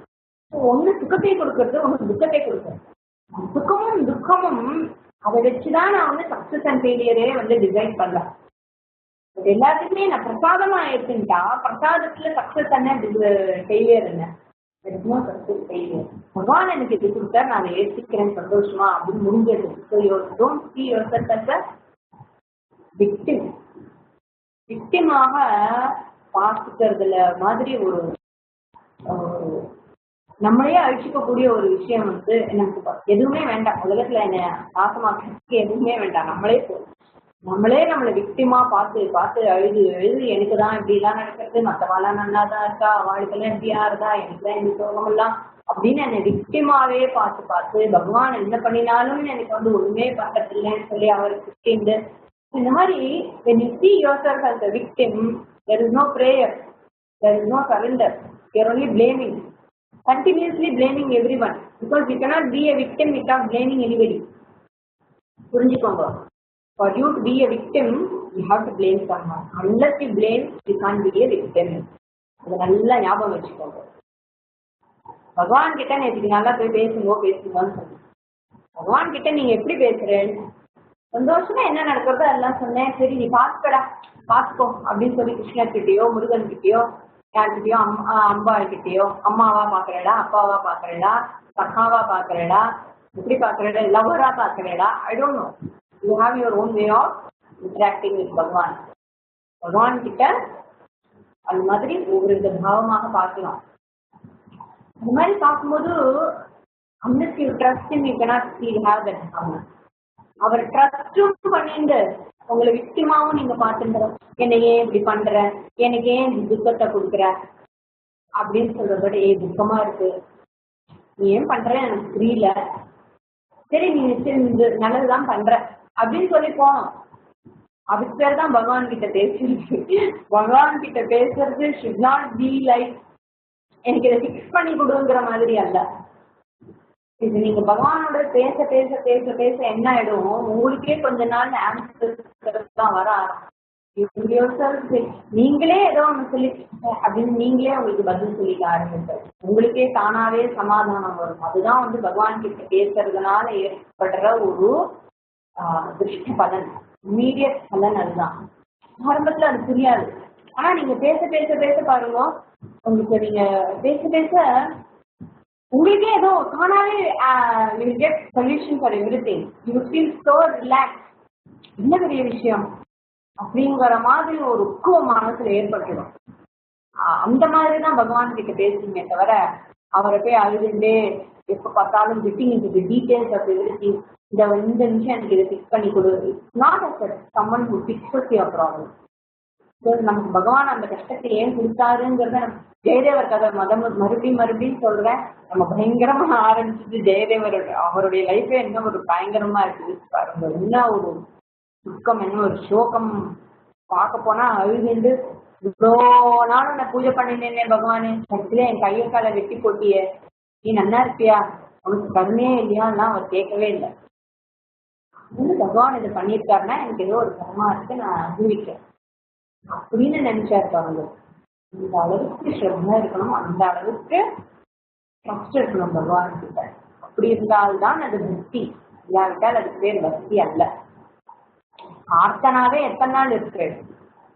ஒண்ணு சுகத்தை கொடுக்கறது, ஒண்ணு துக்கத்தை கொடுக்கறது. சுகமும் துக்கமும் அதை வச்சுதான் நான் வந்து சக்சஸ் அண்ட் ஃபெயிலியரே வந்து டிசைன் பண்ணலாம். எல்லாத்துக்குமே நான் பிரசாதமா எடுத்துட்டா பிரசாதத்துல சக்சஸ் என்ன ஃபெயிலியர் என்ன? Success failure. பகவான் எனக்கு இது கொடுத்தா நான் அதை ஏற்றுக்கிறேன் சந்தோஷமா அப்படின்னு முடிஞ்சது. So you don't see yourself as a victim. விக்டிமாக பார்த்துக்கிறதுல மாதிரி ஒரு நம்மளையே அழிச்சிக்கக்கூடிய ஒரு விஷயம் வந்து எனக்கு எதுவுமே வேண்டாம். உலகத்துல என்ன பாசமாக்கிறதுக்கு எதுவுமே வேண்டாம். நம்மளே நம்மளை விக்டிமா பார்த்து பார்த்து அழுது எனக்கு தான் இப்படிலாம் நடக்கிறது, மற்றவாலாம் நல்லா தான் இருக்கா, அவளுக்கெல்லாம் எப்படியா இருந்தா எனக்குதான் இந்த சோகம் எல்லாம் அப்படின்னு என்னை விக்டிமாவே பார்த்து பார்த்து பகவான் என்ன பண்ணினாலும் எனக்கு வந்து ஒண்ணுமே பண்றது இல்லைன்னு சொல்லி அவருக்கு இந்த மாதிரி when you see yourself as a victim, there is no prayer, there is no surrender, you are only blaming, continuously blaming everyone, because you cannot be a victim without blaming anybody. புரிஞ்சுக்கோங்க. For you to be a victim, you have to blame someone. Unless you blame, you can't be a victim. அதை நல்லா ஞாபகம் வச்சுக்கோங்க. பகவான் கிட்ட நேற்றுக்கு நல்லா போய் பேசுங்கன்னு சொன்னேன். பகவான் கிட்ட நீங்க எப்படி பேசுறேன்? சந்தோஷமா என்ன நடக்கிறதோ எல்லாம் சொன்னேன். சரி நீ பார்த்துக்கோ அப்படின்னு சொல்லி கிருஷ்ணர் கிட்டேயோ முருகன் கிட்டேயோ யார்கிட்டயோ அம்பா கிட்டேயோ அம்மாவா பாக்குறேடா, அப்பாவா பாக்குறேடா, சக்காவா பாக்குறேடா, எப்படி பாக்குறேடா, லவரா பாக்குறேடா, I don't know. You have your own way of interacting with Bhagavan. Bhagavan கிட்ட அது மாதிரி ஒவ்வொரு வித பாவமாக பார்க்கலாம். அந்த மாதிரி பார்க்கும்போது unless you trust him, you cannot see have that harmony. அவர் ட்ரஸ்டும் பண்ணிட்டு உங்களை விக்டிமாவும் நீங்க பார்த்துட்டு என்னை ஏன் இப்படி பண்ற, எனக்கு ஏன் துக்கத்தை கொடுக்குற அப்படின்னு சொல்றதோட துக்கமா இருக்கு, நீ ஏன் பண்ற எனக்கு புரியல, சரி நீ நல்லதுதான் பண்ற அப்படின்னு சொல்லி போனோம். அதுக்கு பேர் தான் பகவான் கிட்ட பேசுறது. பகவான் கிட்ட பேசுறது should not be like எனக்கு இதை ஃபிக்ஸ் பண்ணி கொடுங்கிற மாதிரி அல்ல. இது நீங்க பகவானோட பேச பேச பேச பேச என்ன ஆயிடும், உங்களுக்கே கொஞ்ச நாள் ஆன்சர்ஸ் தான் வர ஆரம்பிக்கும். நீங்களே ஏதோ ஒண்ணு சொல்லி அப்படின்னு நீங்களே உங்களுக்கு பதில் சொல்லிக்க ஆரம்பிச்சு உங்களுக்கே தானாவே சமாதானம் வரும். அதுதான் வந்து பகவான் கிட்ட பேசுறதுனால ஏற்படுற ஒரு திருஷ்ட பலன், இம்மீடியட் பலன். அதுதான் ஆரம்பத்துல அது புரியாது. ஆனா நீங்க பேச பேச பேச பாருங்க, உங்களுக்கு நீங்க பேச பேச உங்களுக்கே ஏதோ தானாவே you will get solution for everything. You will feel so relaxed. என்ன பெரிய விஷயம் அப்படிங்கிற மாதிரி ஒரு மனசுல ஏற்பட்டுடும். அந்த மாதிரிதான் பகவான் கிட்ட பேசுறீங்க தவிர அவரை போய் அழுதுண்டே எப்ப பார்த்தாலும் getting into the details of everything. இந்த நிமிஷம் எனக்கு இதை ஃபிக்ஸ் பண்ணி கொடு. Not as someone who fixes your problem. நமக்கு பகவான் அந்த கஷ்டத்தை ஏன் கொடுத்தாருங்கிறத ஜெயதேவர் கதை மறுபடியும் சொல்றேன். நம்ம பயங்கரமா ஆரம்பிச்சுட்டு ஜெயதேவர் அவருடைய லைஃபே என்ன ஒரு பயங்கரமா இருக்குது பாருங்க. என்ன ஒரு துக்கம், என்ன ஒரு சோகம். பார்க்க போனா அழுதுண்டு இவ்வளோ நாளும் நான் பூஜை பண்ணினேனே பகவானே, கடைசியில என் கையை காலை வெட்டி போட்டிய, நீ நல்லா இருப்பியா, உனக்கு கருணையே இல்லையாலாம் அவர் கேட்கவே இல்லை. பகவான் இதை பண்ணியிருக்காருன்னா எனக்கு ஏதோ ஒரு கர்மா இருக்கு, நான் அனுபவிக்கிறேன் அப்படின்னு நினைச்சாரு பாருங்க. இந்த அளவுக்கு ஸ்ரத்தா இருக்கணும், அந்த அளவுக்கு ட்ரஸ்ட் இருக்கணும் பகவான் கிட்ட. அப்படி இருந்தால்தான் அது பக்தி. இல்லாவிட்டால் அதுக்கு பேர் பக்தி அல்ல. ஆர்த்தனாவே எத்தனை நாள் இருக்கு,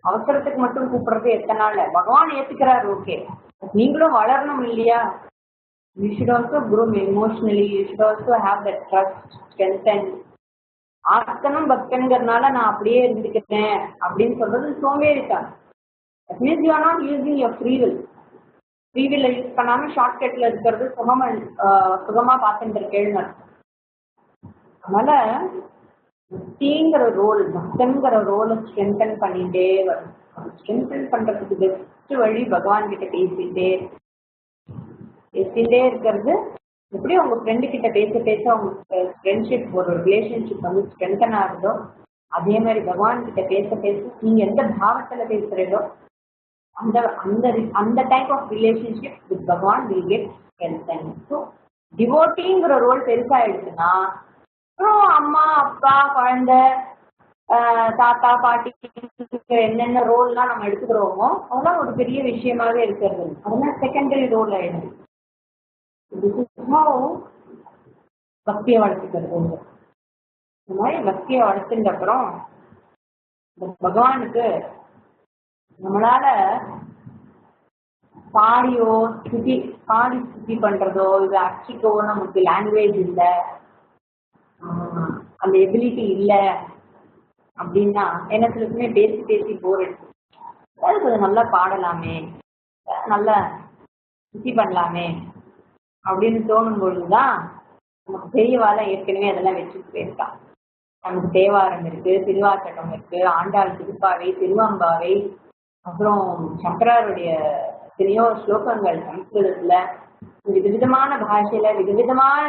அவசரத்துக்கு மட்டும் கூப்பிடுறது எத்தனை நாள். பகவான் ஏத்துக்கிறாரு, ஓகே, நீங்களும் வளரணும் இல்லையா. You should also grow emotionally, you should also have that trust, strength. ஆர்த்தனும் பக்தன்கிறதுனால நான் அப்படியே இருந்துக்கிட்டேன் அப்படின்னு சொல்றது சோம்பேறிதான். That means you are not using your free will. Free வில்ல யூஸ் பண்ணாம ஷார்ட்கட்ல இருக்கிறது சுகமா பார்த்துட்டு இருக்கேன்னு. அதனால பக்திங்கிற ரோல், பக்தன்கிற ரோலை ஸ்ட்ரென்தன் பண்ணிட்டே வரும். ஸ்ட்ரென்தன் பண்றதுக்கு பெஸ்ட் வழி பகவான் கிட்ட பேசிட்டே இருக்கிறது. எப்படி உங்க ஃப்ரெண்டு கிட்ட பேச பேச உங்களுக்கு ஃப்ரெண்ட்ஷிப், ஒரு ரிலேஷன்ஷிப் வந்து ஸ்ட்ரென்தன் ஆகுதோ, அதே மாதிரி பகவான் கிட்ட பேச பேச நீங்க எந்த பாவத்துல பேசுறீங்களோ அந்த அந்த அந்த type of relationship with Bhagavan will get strengthen. So டிவோட்டிங்கிற ரோல் பெருசாயிடுச்சுன்னா அப்புறம் அம்மா அப்பா குழந்தை தாத்தா பாட்டி என்னென்ன ரோல்லாம் நம்ம எடுத்துக்கிறோமோ அதெல்லாம் ஒரு பெரிய விஷயமாவே இருக்கிறது. அதெல்லாம் செகண்டரி ரோல் ஆயிடுது. பக்தியை வளர்த்துக்கிறது. இந்த மாதிரி பக்தியை வளர்த்துட்ட அப்புறம் பகவானுக்கு நம்மளால பாடி ஸ்துதி பண்றதோ இது அர்ச்சிக்கோ நமக்கு லாங்குவேஜ் இல்லை, அந்த எபிலிட்டி இல்லை அப்படின்னா என்ன சொல்லுமே பேசி பேசி போர் எடுத்து கொஞ்சம் நல்லா பாடலாமே, நல்லா ஸ்துதி பண்ணலாமே அப்படின்னு தோணும் பொழுதுதான் நமக்கு பெரியவாள ஏற்கனவே அதெல்லாம் வச்சுட்டு போயிருக்கான். நமக்கு தேவாரம் இருக்கு, திருவாச்சகம் இருக்கு, ஆண்டாள் திருப்பாவை, திருவம்பாவை, அப்புறம் சங்கராருடைய எத்தனையோ ஸ்லோகங்கள் சம்ஸ்கிருதத்துல விதவிதமான பாஷையில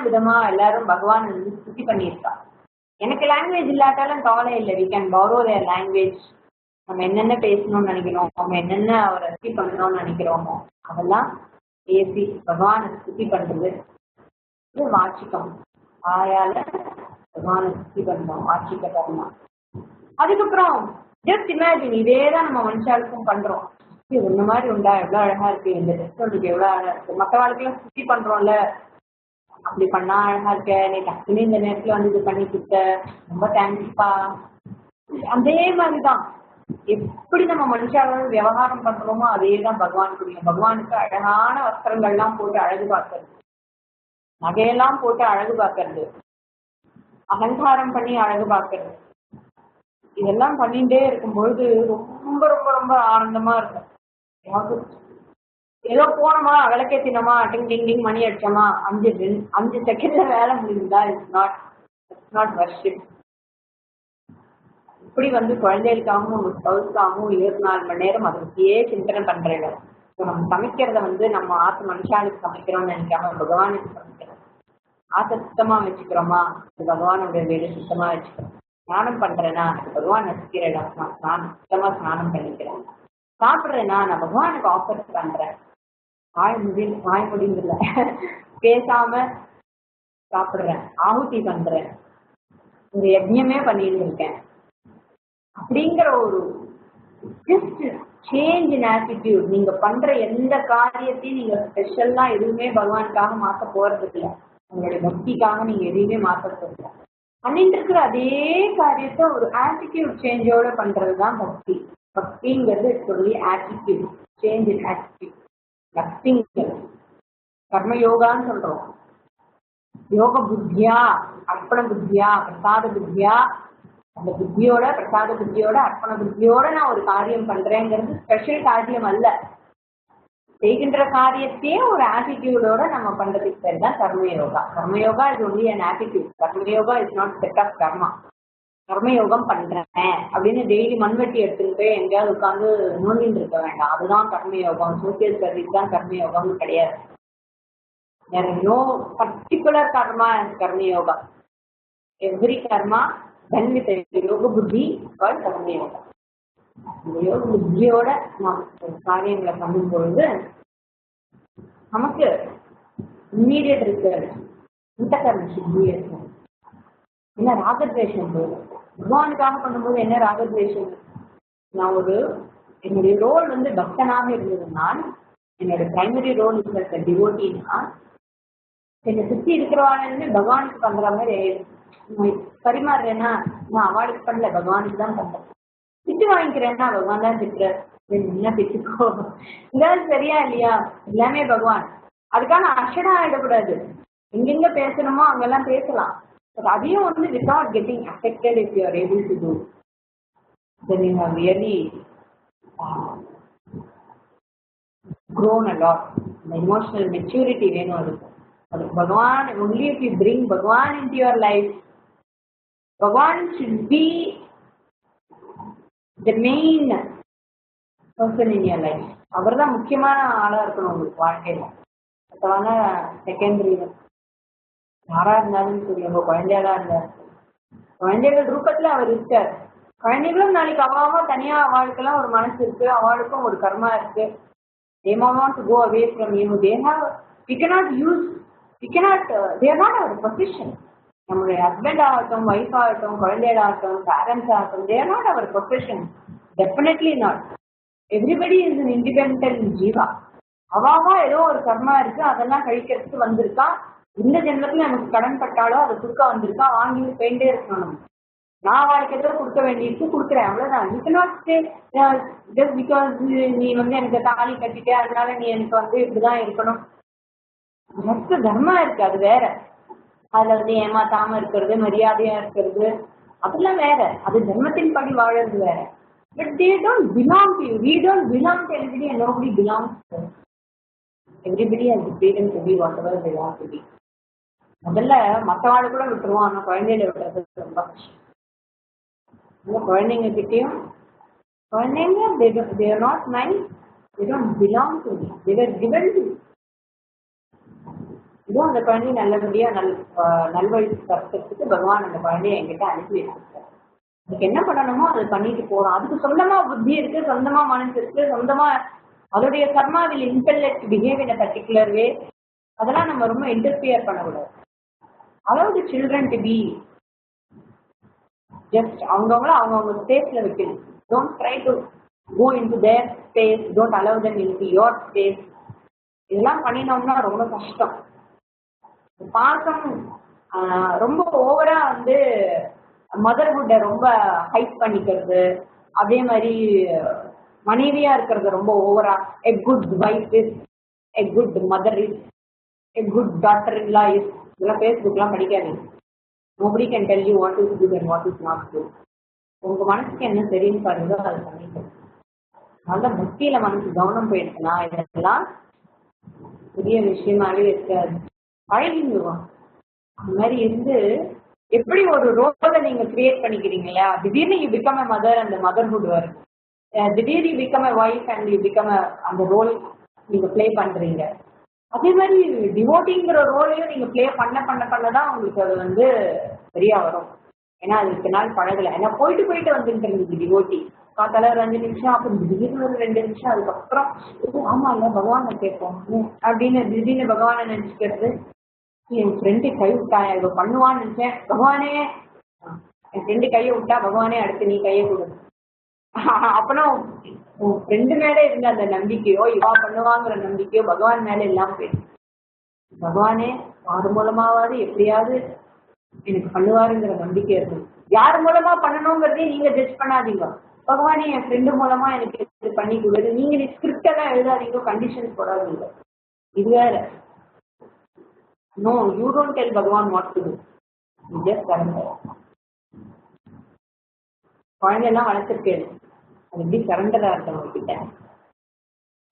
விதமா எல்லாரும் பகவான் வந்து ஸ்துதி பண்ணியிருக்கா. எனக்கு லாங்குவேஜ் இல்லாட்டாலும் கவலை இல்லை, we can borrow their language. நம்ம என்னென்ன பேசணும்னு நினைக்கிறோம், நம்ம என்னென்ன அவரை ஸ்துதி பண்ணணும்னு நினைக்கிறோமோ அதெல்லாம் பேசி பகவானை ஸ்துதி பண்றது இது வாச்சிக்கம். ஆயால பகவானை ஸ்துதி பண்ணோம், வாச்சிக்க பண்ணலாம். அதுக்கப்புறம் ஜஸ்ட் இமேஜின், இதேதான் நம்ம மனுஷாளுக்கும் பண்றோம். இந்த மாதிரி உண்டா, எவ்வளவு அழகா இருக்கு, இந்த ரெஸ்டாரண்ட்டுக்கு எவ்வளவு அழகா இருக்கு, மற்ற வாழ்க்கையெல்லாம் சுத்தி பண்றோம்ல, அப்படி பண்ணா அழகா இருக்க, நீ டக்குன்னு இந்த நேரத்துல வந்து இது பண்ணி கொடுத்த, ரொம்ப தேங்க்ஸ்பா. அதே மாதிரிதான் எப்படி நம்ம மனுஷாவோட விவகாரம் பண்றோமோ அதே தான் பகவானுக்கு. பகவானுக்கு அழகான வஸ்திரங்கள்லாம் போட்டு அழகு பார்க்கறது, நகையெல்லாம் போட்டு அழகு பார்க்கறது, அலங்காரம் பண்ணி அழகு பார்க்கறது, இதெல்லாம் பண்ணிட்டே இருக்கும்பொழுது ரொம்ப ரொம்ப ரொம்ப ஆனந்தமா இருக்கும். ஏதோ போனோமா விளக்கேத்தினோமா டிங் டிங் டிங் மணி அடிச்சோமா 5 செகண்ட்ல வேலை முடியுதா? It's not worship. இப்படி வந்து குழந்தைகளுக்காகவும் நம்ம ஸ்பவுஸ்க்காகவும் 24 மணி நேரம் அதை பற்றியே சிந்தனை பண்றேன். ஸோ நம்ம சமைக்கிறத வந்து நம்ம ஆத்து மனுஷாளுக்கு சமைக்கிறோம்னு நினைக்காம பகவானுக்கு சமைக்கிறோம். ஆத்தை சுத்தமா வச்சுக்கிறோமா, பகவானுடைய வீடு சுத்தமா வச்சுக்கிறோம். ஸ்நானம் பண்றேன்னா பகவான் நசிக்கிறேன், சுத்தமா ஸ்நானம் பண்ணிக்கிறேன். சாப்பிட்றேன்னா நான் பகவானுக்கு ஆஃபர் பண்றேன், வாய் முடியல பேசாம சாப்பிடுறேன், ஆಹುತಿ பண்றேன், ஒரு யஜ்ஞமே பண்ணிட்டு இருக்கேன் அப்படிங்கிற ஒரு ஜஸ்ட் சேஞ்ச் இன் ஆட்டிடியூட். நீங்க பண்ற எந்த காரியத்தையும் நீங்க ஸ்பெஷல்லா எதுவுமே பகவானுக்காக மாற்ற போறதுக்கு இல்லை, உங்களுடைய பக்திக்காக நீங்க எதையுமே மாற்ற போறீங்க. பண்ணிட்டு இருக்கிற அதே காரியத்தை ஒரு ஆட்டிடியூட் சேஞ்சோட பண்றதுதான் பக்தி. பக்திங்கிறது சொல்லி ஆட்டிடியூட் சேஞ்ச் இன் ஆட்டிடியூட். பக்திங்கிறது கர்மயோகான்னு சொல்றோம். யோக புத்தியா, அர்ப்பண புத்தியா, பிரசாத புத்தியா, அந்த புத்தியோட பிரசாத புத்தியோட அர்ப்பண புத்தியோட நான் ஒரு காரியம் பண்றேங்கிறது ஸ்பெஷல் காரியம் அல்ல. செய்கின்ற காரியத்தையே ஒரு ஆட்டிடியூடோட நம்ம பண்றதுக்கு பேர் தான் karmayoga. Karmayoga is only an attitude. Karmayoga is not set of karma. கர்மயோகம் பண்றேன் அப்படின்னு டெய்லி மண்வெட்டி எடுத்துட்டு போய் எங்கேயாவது உட்காந்து நோண்டின்னு இருக்க வேண்டாம். அதுதான் கர்மயோகம். சோசியல் சர்வீஸ் தான் கர்மயோகம்னு கிடையாது. There is no particular karma as karma yoga. Every karma done with a yoga buddhi called karma yoga. இந்த யோக புத்தியோட நாம் காரியங்களை பண்ணும் பொழுது நமக்கு இம்மீடியட் ரிசல்ட் இன்டர்கர்ம சுத்தி இருக்கும். என்ன ராகத்வேஷம் போதும். பகவானுக்காக பண்ணும்போது என்ன ராகத்வேஷம்? நான் என்னுடைய ரோல் வந்து பக்தனாக இருந்ததுனால், என்னோட பிரைமரி ரோல் இருக்கிற டிவோட்டினா என்னை சுத்தி இருக்கிறவாளுமே பகவானுக்கு பண்ற மாதிரி பரிமாறுறேன்னா நான் அவளுக்கு பண்ணல, பகவானுக்கு தான் பண்றேன். திட்டு வாங்கிக்கிறேன்னா பகவான் தான் திட்டுறாரு, என்ன திட்டுக்கோ, இதாவது சரியா இல்லையா, எல்லாமே பகவான். அதுக்கான அஷடா ஆயிடக்கூடாது. எங்கெங்க பேசணுமோ அங்கெல்லாம் பேசலாம். பட் அதையும் வந்து without getting affected if you are able to do, then you have really grown a lot. The emotional maturity வேணும் அதுக்கு. அதுக்கு பகவான், only if you bring Bhagwan into your life, Bhagwan should be the main person in your life. அவர் தான் முக்கியமான ஆளா இருக்கணும் உங்களுக்கு வாழ்க்கையில. மற்றவாங்க செகண்டரி. யாரா இருந்தாலும் சரி, உங்க குழந்தையாளா இருந்தாரு, குழந்தைகள் ரூபத்துல அவர் இருக்கார். குழந்தைகளும் நாளைக்கு அவாவா தனியா அவளுக்கெல்லாம் ஒரு மனசு இருக்கு, அவளுக்கும் ஒரு கர்மா இருக்கு. They want to go away from you. They have, we cannot use, we cannot, they are not our possession. நம்மளுடைய ஹஸ்பண்ட் ஆகட்டும், ஒய்ஃப் ஆகட்டும், குழந்தைகள் ஆகட்டும், பேரண்ட்ஸ் ஆகட்டும், they are not our possession. Definitely not. Everybody is an independent Jeeva. அவாவா ஏதோ ஒரு கர்மா இருக்கு, அதெல்லாம் கழிக்கிறதுக்கு வந்திருக்கா. இந்த ஜென்மத்துல நமக்கு கடன் பட்டாலோ அதை கொடுக்க வந்திருக்கா, வாங்கி போயிட்டே இருக்கணும். நம்ம நான் வாழ்க்கை எதிர கொடுக்க வேண்டியிருக்கு, கொடுக்குறேன், அவ்வளவுதான். You cannot say just because நீ வந்து எனக்கு தாலி கட்டிட்டே அதனால நீ எனக்கு வந்து இப்படிதான் இருக்கணும். மொத்த தர்மா இருக்கு, அது வேற. அதுல வந்து ஏமாத்தாம இருக்கிறது, மரியாதையா இருக்கிறது, அதெல்லாம் வேற. அது தர்மத்தின் படி வாழறது வேற. But they don't belong to you. We don't belong to anybody and nobody belongs to us. Everybody has the freedom to be whatever they want to be. முதல்ல மற்றவாடு கூட விட்டுருவோம், ஆனா குழந்தையில விட்டுறது ரொம்ப கஷ்டம். குழந்தைங்க கிட்டையும், குழந்தைங்க they are not mine, they don't belong to me, they were given to me. இதுவும் அந்த குழந்தைய நல்லபடியா நல்வழி தரத்துக்கு பகவான் அந்த குழந்தைய என்கிட்ட அனுப்பி வச்சிருக்காரு. அதுக்கு என்ன பண்ணணுமோ அதை பண்ணிட்டு போறோம். அதுக்கு சொந்தமா புத்தி இருக்கு, சொந்தமா மனசு இருக்கு, சொந்தமா அதோடைய கர்மாவில் intellect behave in a particular way. அதெல்லாம் நம்ம ரொம்ப இன்டர்ஃபியர் பண்ணக்கூடாது. அதாவது சில்ட்ரன் டு பி ஜஸ்ட் அவங்கவுங்கள அவங்கவுங்க ஸ்பேஸ்ல வைக்கணும். Don't try to go into their space, don't allow them into your space. இதெல்லாம் பண்ணினோம்னா ரொம்ப கஷ்டம். பாசம் ரொம்ப ஓவரா வந்து மதர்ஹுட்டை ரொம்ப ஹைட் பண்ணிக்கிறது, அதே மாதிரி மனைவியா இருக்கிறது ரொம்ப ஓவரா. A good wife is, a good mother is, a good daughter in law is. இதெல்லாம் ஃபேஸ்புக்லாம் படிக்காதீங்க. Nobody can tell you what is good and what is not good. உங்க மனசுக்கு என்ன சரின்னு பாருங்க, அதை பண்ணிக்கணும். நல்ல பக்தியில மனசு கவனம் போயிடுச்சுன்னா இதெல்லாம் பெரிய விஷயமாவே இருக்காது. பழகிடுவோம். அந்த மாதிரி இருந்து எப்படி ஒரு ரோலை நீங்க கிரியேட் பண்ணிக்கிறீங்க இல்லையா, திடீர்னு யூ பிகம் அ மதர், அந்த மதர்ஹுட் வருது. திடீர்னு you become a wife and you become அந்த ரோல் நீங்க பிளே பண்றீங்க. அதே மாதிரி டிவோட்டிங்கிற ரோலையும் நீங்க பிளே பண்ணதான் உங்களுக்கு அது வந்து சரியா வரும். ஏன்னா அது இத்தனை நாள் பழகல. ஏன்னா போயிட்டு வந்துட்டு இருந்துச்சு டிவோட்டி. காத்தால ஒரு 5 நிமிஷம், அப்புறம் திடீர்னு ஒரு 2 நிமிஷம், அதுக்கப்புறம் ஆமா இல்ல பகவானை கேட்போம் அப்படின்னு திடீர்னு பகவானை நினைச்சுக்கிறது. என் ஃப்ரெண்டு கை விட்டாயா, இவ பண்ணுவான்னு நினைச்சேன், பகவானே என் ஃப்ரெண்டு கையை விட்டா, பகவானே அடுத்து நீ கையை கொடு. அப்பனா உன் ஃப்ரெண்டு மேல இருந்த அந்த நம்பிக்கையோ, இவா பண்ணுவாங்கிற நம்பிக்கையோ பகவான் மேல இல்லாம போயிடுச்சு. பகவானே யாரு மூலமாவது எப்படியாவது எனக்கு பண்ணுவாருங்கிற நம்பிக்கை இருக்கும். யார் மூலமா பண்ணணுங்கிறதையும் நீங்க ஜட்ஜ் பண்ணாதீங்க. பகவானே என் ஃப்ரெண்டு மூலமா எனக்கு இது பண்ணி கொடுக்குது, நீங்க ஸ்கிரிப்ட் எல்லாம் எழுதாதீங்க, கண்டிஷன்ஸ் போடாதீங்க. இது வேற. No, you don't tell Bhagavan what to do, you just surrender. குழந்தையெல்லாம் வளர்த்துருக்கேன், அது எப்படி சரண்டரா இருக்கணும் கிட்ட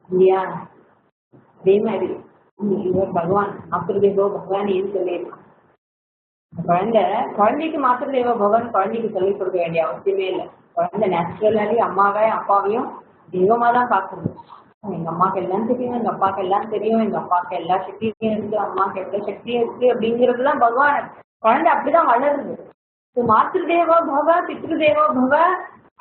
இல்லையா? அதே மாதிரி இவர் பகவான் மாத்திருதேவோ பகவான் ஏன் சொல்லியிருக்கான். குழந்தைக்கு மாத்திருதேவோ பகவான் குழந்தைக்கு சொல்லிக் கொடுக்க வேண்டிய அவசியமே இல்லை. குழந்தை நேச்சுரலாவே அப்பாவையும் தெய்வமா தான் பார்க்கறது. எங்க அம்மாக்கு எல்லாம் தெரியும், எங்க அப்பாக்கு எல்லாம் தெரியும், எங்க அப்பாக்கு எல்லா சக்தியும் இருக்கு, அம்மாக்கு எவ்வளவு சக்தியும் இருக்கு அப்படிங்கிறதுதான் பகவான். குழந்தை அப்படிதான் வளருது. மாத்திருதேவோ பவ பித்ருதேவோ பவ.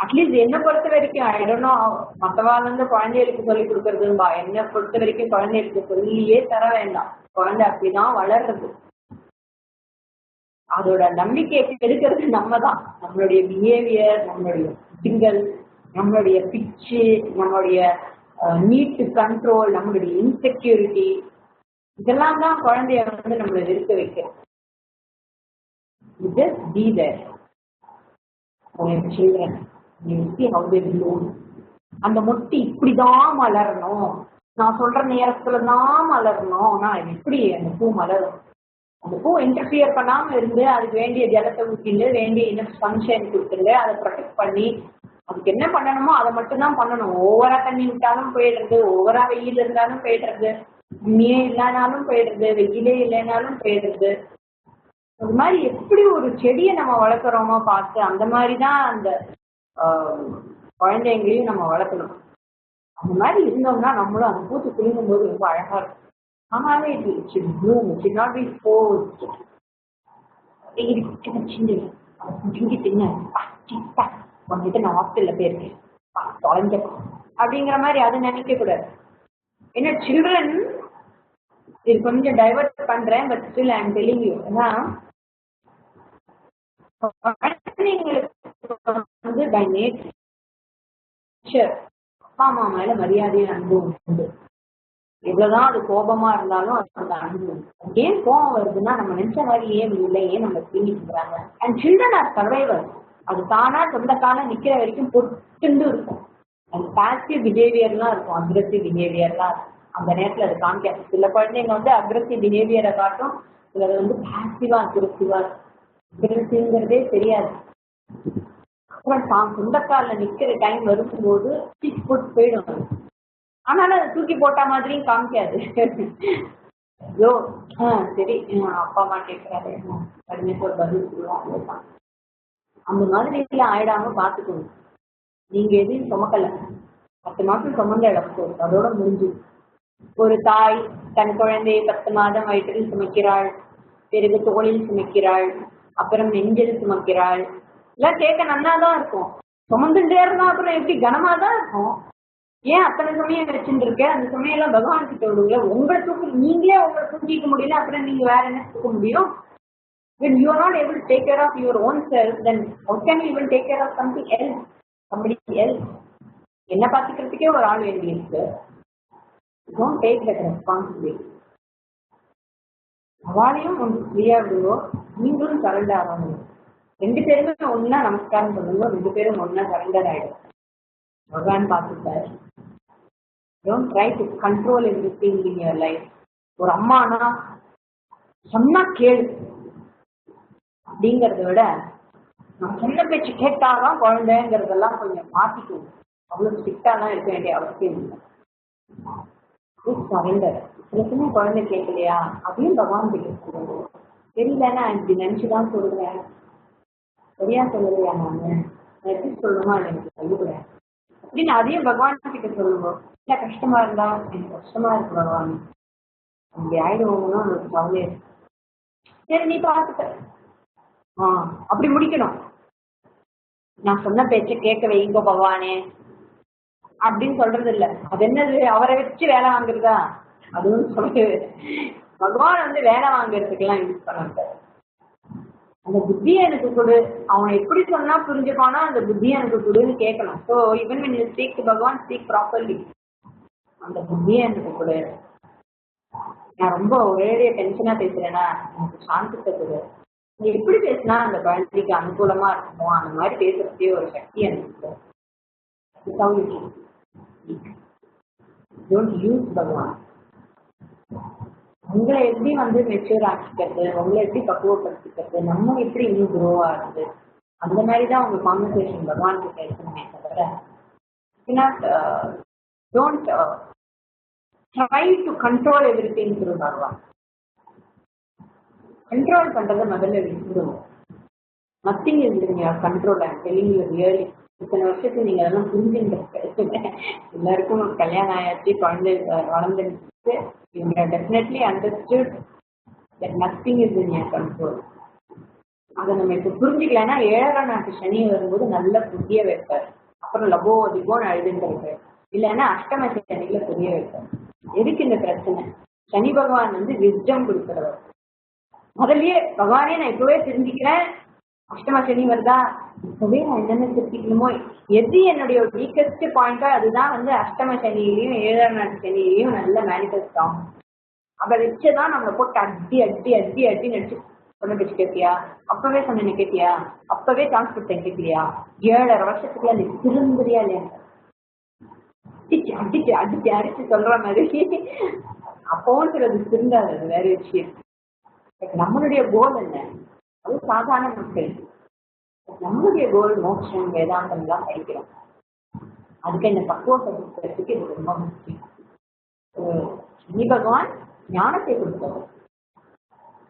அட்லீஸ்ட் என்னை பொறுத்த வரைக்கும் ஆயிடணும். மற்றவாள் வந்து குழந்தைகளுக்கு சொல்லி கொடுக்கறதுன்பா, என்னை பொறுத்த வரைக்கும் குழந்தைகளுக்கு சொல்லியே தர வேண்டாம். குழந்தை அப்படிதான் வளர்றது. அதோட நம்பிக்கையை எடுக்கிறது நம்ம தான். நம்மளுடைய பிஹேவியர், நம்மளுடைய சிங்கல், நம்மளுடைய பிச்சு, நம்மளுடைய நீட் டு கண்ட்ரோல், நம்மளுடைய இன்செக்யூரிட்டி, இதெல்லாம் தான் குழந்தைய வந்து நம்மளை இருக்க வைக்க. Just be there for your children. You see how they bloom. அந்த முட்டி இப்படிதான் மலரணும், நான் சொல்ற நேரத்துல தான் மலரணும், நான் எப்படி அந்த பூ மலரும்? அந்த பூ இன்டர்ஃபியர் பண்ணாம இருந்து அதுக்கு வேண்டிய ஜலத்தை ஊற்றிட்டு வேண்டிய இனஃப் சன்ஷைன் கொடுத்துட்டு அதை ப்ரொடெக்ட் பண்ணி அதுக்கு என்ன பண்ணணுமோ அதை மட்டும்தான் பண்ணணும். ஓவரா தண்ணி விட்டாலும் போயிடுறது, ஓவரா வெயில் இருந்தாலும் போயிடுறது, தண்ணியே இல்லைனாலும் போயிடுறது, வெயிலே இல்லைனாலும் போயிடுறது. அது மாதிரி எப்படி ஒரு செடியை நம்ம வளர்க்குறோமோ பார்த்து அந்த மாதிரிதான் அந்த குழந்தைங்களையும் நம்ம வளர்க்கணும். அந்த மாதிரி இருந்தோம்னா நம்மளும் அந்த பூச்சி குளிக்கும் போது ரொம்ப அழகா இருக்கும். ஆனாலே வந்துட்டு நான் ஹாஸ்டல்ல போயிருக்கேன் தொலைஞ்சப்போ அப்படிங்கிற மாதிரி அதை நினைக்க கூடாது. ஏன்னா சில்ட்ரன் இது கொஞ்சம் டைவர்ட் பண்றேன், but still I am telling you. ஏன்னா வந்து பை நேச்சர் அப்பா அம்மா மேல மரியாதையை அனுபவம் உண்டு. எவ்வளவுதான் அது கோபமா இருந்தாலும் அந்த அனுபவம். ஏன் கோபம் வருதுன்னா நம்ம நினைச்ச மாதிரி ஏன் இல்லை, ஏன் நம்ம தீங்கிக்கிறாங்க. And children are survivor. அது தானா சொந்த காலம் நிக்கிற வரைக்கும் பொட்டுண்டு இருக்கும். அது பாசிவ் பிஹேவியர்லாம் இருக்கும், அக்ரெசிவ் பிஹேவியர்லாம் இருக்கும். அந்த நேரத்துல அது காமிக்காது. சில குழந்தைங்க வந்து அக்ரெசிவ் பிஹேவியரை காட்டும், சிலது வந்து பாசிவா அக்ரெசிவா அக்ரெசிவ்ங்கிறதே தெரியாது. அப்புறம் தான் சொந்த காலில் நிக்கிற டைம் வரும்போது போட்டு போயிடும். ஆனாலும் அதை தூக்கி போட்ட மாதிரியும் காமிக்காது. ஐயோ சரி அப்பா அம்மா கேட்கிறாரு கடினத்தை ஒரு பதில் சொல்லுவோம். அந்த மாதிரி ஆயிடாம பாத்துக்கணும். நீங்க எதையும் சுமக்கல, 10 மாசம் சுமந்த இடம் அதோட முடிஞ்சு. ஒரு தாய் தன் குழந்தையை 10 மாதம் வயிற்றில் சுமக்கிறாள், பிறகு தோளில் சுமக்கிறாள், அப்புறம் நெஞ்சில் சுமக்கிறாள். எல்லாம் கேட்க நன்னாதான் இருக்கும். சுமந்துட்டே இருந்தா அப்புறம் எப்படி கனமா தான் இருக்கும். ஏன் அத்தனை சமயம் வச்சுட்டு இருக்க? அந்த சமயம் எல்லாம் பகவான் கிட்ட விடுங்க. உங்களை தூக்கி நீங்களே உங்களை தூக்கிக்க முடியல, அப்புறம் நீங்க வேற என்ன தூக்க முடியும்? When you are not able to take care of your own self, then how can you even take care of something else, somebody else? என்ன பாத்துக்கிறதுக்கே ஒரு ஆள் வேண்டி இருக்கு. Don't take that responsibility. அவளையும் உங்களுக்கு ஃப்ரீயா விடுவோம், நீங்களும் சரண்டர் ஆகணும். 2 பேருமே ஒன்னா நமஸ்காரம் பண்ணுங்க, 2 பேரும் ஒன்னா சரண்டர் ஆயிடும். பகவான் பார்த்துட்டார். Don't try to control everything in your life. ஒரு அம்மானா சொன்னா கேளு அப்படிங்கறத விட நான் சொன்ன பேச்சு கேட்டாதான் குழந்தைங்கிறதெல்லாம் கொஞ்சம் மாத்திக்கணும். அவ்வளவு ஸ்ட்ரிக்டாலாம் இருக்க வேண்டிய அவசியம் இல்லை. சரண்டர். சில சமயம் குழந்தை கேட்கலையா அதையும் பகவான் கேட்க தெரியலன்னா இப்படி நினைச்சுதான் சொல்லுவேன், சரியா சொல்லலையா நான் எப்படி சொல்லணுமா எனக்கு சொல்லுவேன் அப்படின்னு அதையும் பகவான் கிட்ட சொல்லுவோம். இல்ல கஷ்டமா இருந்தா எனக்கு கஷ்டமா இருக்கு பகவான் அப்படி ஆயிடுவோம்னா உங்களுக்கு கவலை. சரி நீ பார்த்துட்ட அப்படி முடிக்கணும். நான் சொன்ன பேச்ச கேட்க வைங்க பகவானே அப்படின்னு சொல்றது இல்ல. அது என்னது அவரை வச்சு வேலை வாங்குறதா? அதுவும் சொல்லுது. பகவான் வந்து வேலை வாங்குறதுக்கு எல்லாம் யூஸ் பண்ணாங்க. அந்த புத்தியை எனக்கு கொடு, அவன் எப்படி சொன்னா புரிஞ்சுப்பானா அந்த புத்தியை எனக்கு கொடுன்னு கேட்கணும். So even when you speak to பகவான் ஸ்பீக் ப்ராப்பர்லி. அந்த புத்தியை எனக்கு கொடு. நான் ரொம்ப ஒரே டென்ஷனா பேசுறேன்னா எனக்கு சாந்தத்தை கொடு. நீ எப்படி பேசினா அந்த குழந்தைக்கு அனுகூலமா இருக்குமோ அந்த மாதிரி பேசுறதே ஒரு சக்தி எனக்கு. Don't use பகவான். உங்களை எப்படி வந்து மெச்சூர் ஆக்கிக்கிறது, உங்களை எப்படி பக்குவப்படுத்திக்கிறது, நம்ம எப்படி இன்னும் குரோ ஆகுது, அந்த மாதிரிதான் உங்க கான்வர்சேஷன் பகவான் கிட்ட இருக்கணுமே தவிர don't try to control everything through Bhagavan. Control பண்றதை முதல்ல விட்டுடுவோம். Nothing is in your control. I am telling you really. இத்தனை வருஷத்துக்கு நீங்க அதெல்லாம் புரிஞ்சுட்டு எல்லாருக்கும் கல்யாணம் ஆயாச்சு, குழந்தை வளர்ந்துட்டு இவங்க definitely understood that nothing is in your control. அதை நம்ம இப்ப புரிஞ்சுக்கலன்னா 7ஆம் நாட்டு சனி வரும்போது நல்ல புரிய வைப்பார். அப்புறம் லபோ அதிகோன்னு அழுதுன்னு இருப்பார். இல்லைன்னா அஷ்டம சனியில புரிய வைப்பார். எதுக்கு இந்த பிரச்சனை? சனி பகவான் வந்து விஸ்டம் கொடுக்கிறவர். முதல்லயே பகவானே நான் இப்பவே தெரிஞ்சுக்கிறேன், அஷ்டம சனி வருதா இப்பவே நான் என்னென்ன தெரிஞ்சுக்கணுமோ, எது என்னுடைய வீக்கஸ்ட் பாயிண்டோ அதுதான் வந்து அஷ்டம சனியிலையும் 7ஆம் நாட்டு சனியிலையும் நல்ல மேனிஃபெஸ்ட் ஆகும். அதை வச்சுதான் நம்மளை போட்டு அடி அடி அடி அடி நடிச்சு சொன்ன பேச்சு கேட்பியா, அப்பவே சொன்ன கேட்டியா, அப்பவே சான்ஸ் கொடுத்தேன் கேட்கலையா, 7.5 வருஷத்துக்குள்ள நீ திரும்புறியா இல்லையா, அடிச்சு அடிச்சு அடிச்சு அடிச்சு சொல்ற மாதிரி அப்பவும் சிலது திருந்தாது. அது வேற விஷயம். நம்மளுடைய கோல் என்ன, அது சாதாரண மக்கள். நம்மளுடைய கோல் மோட்சம் வேதாந்தம் தான் படிக்கிறோம். அதுக்கு இந்த பக்குவத்தை கொடுக்கறதுக்கு இது ரொம்ப முக்கியம். சனி பகவான் ஞானத்தை கொடுத்தவர்,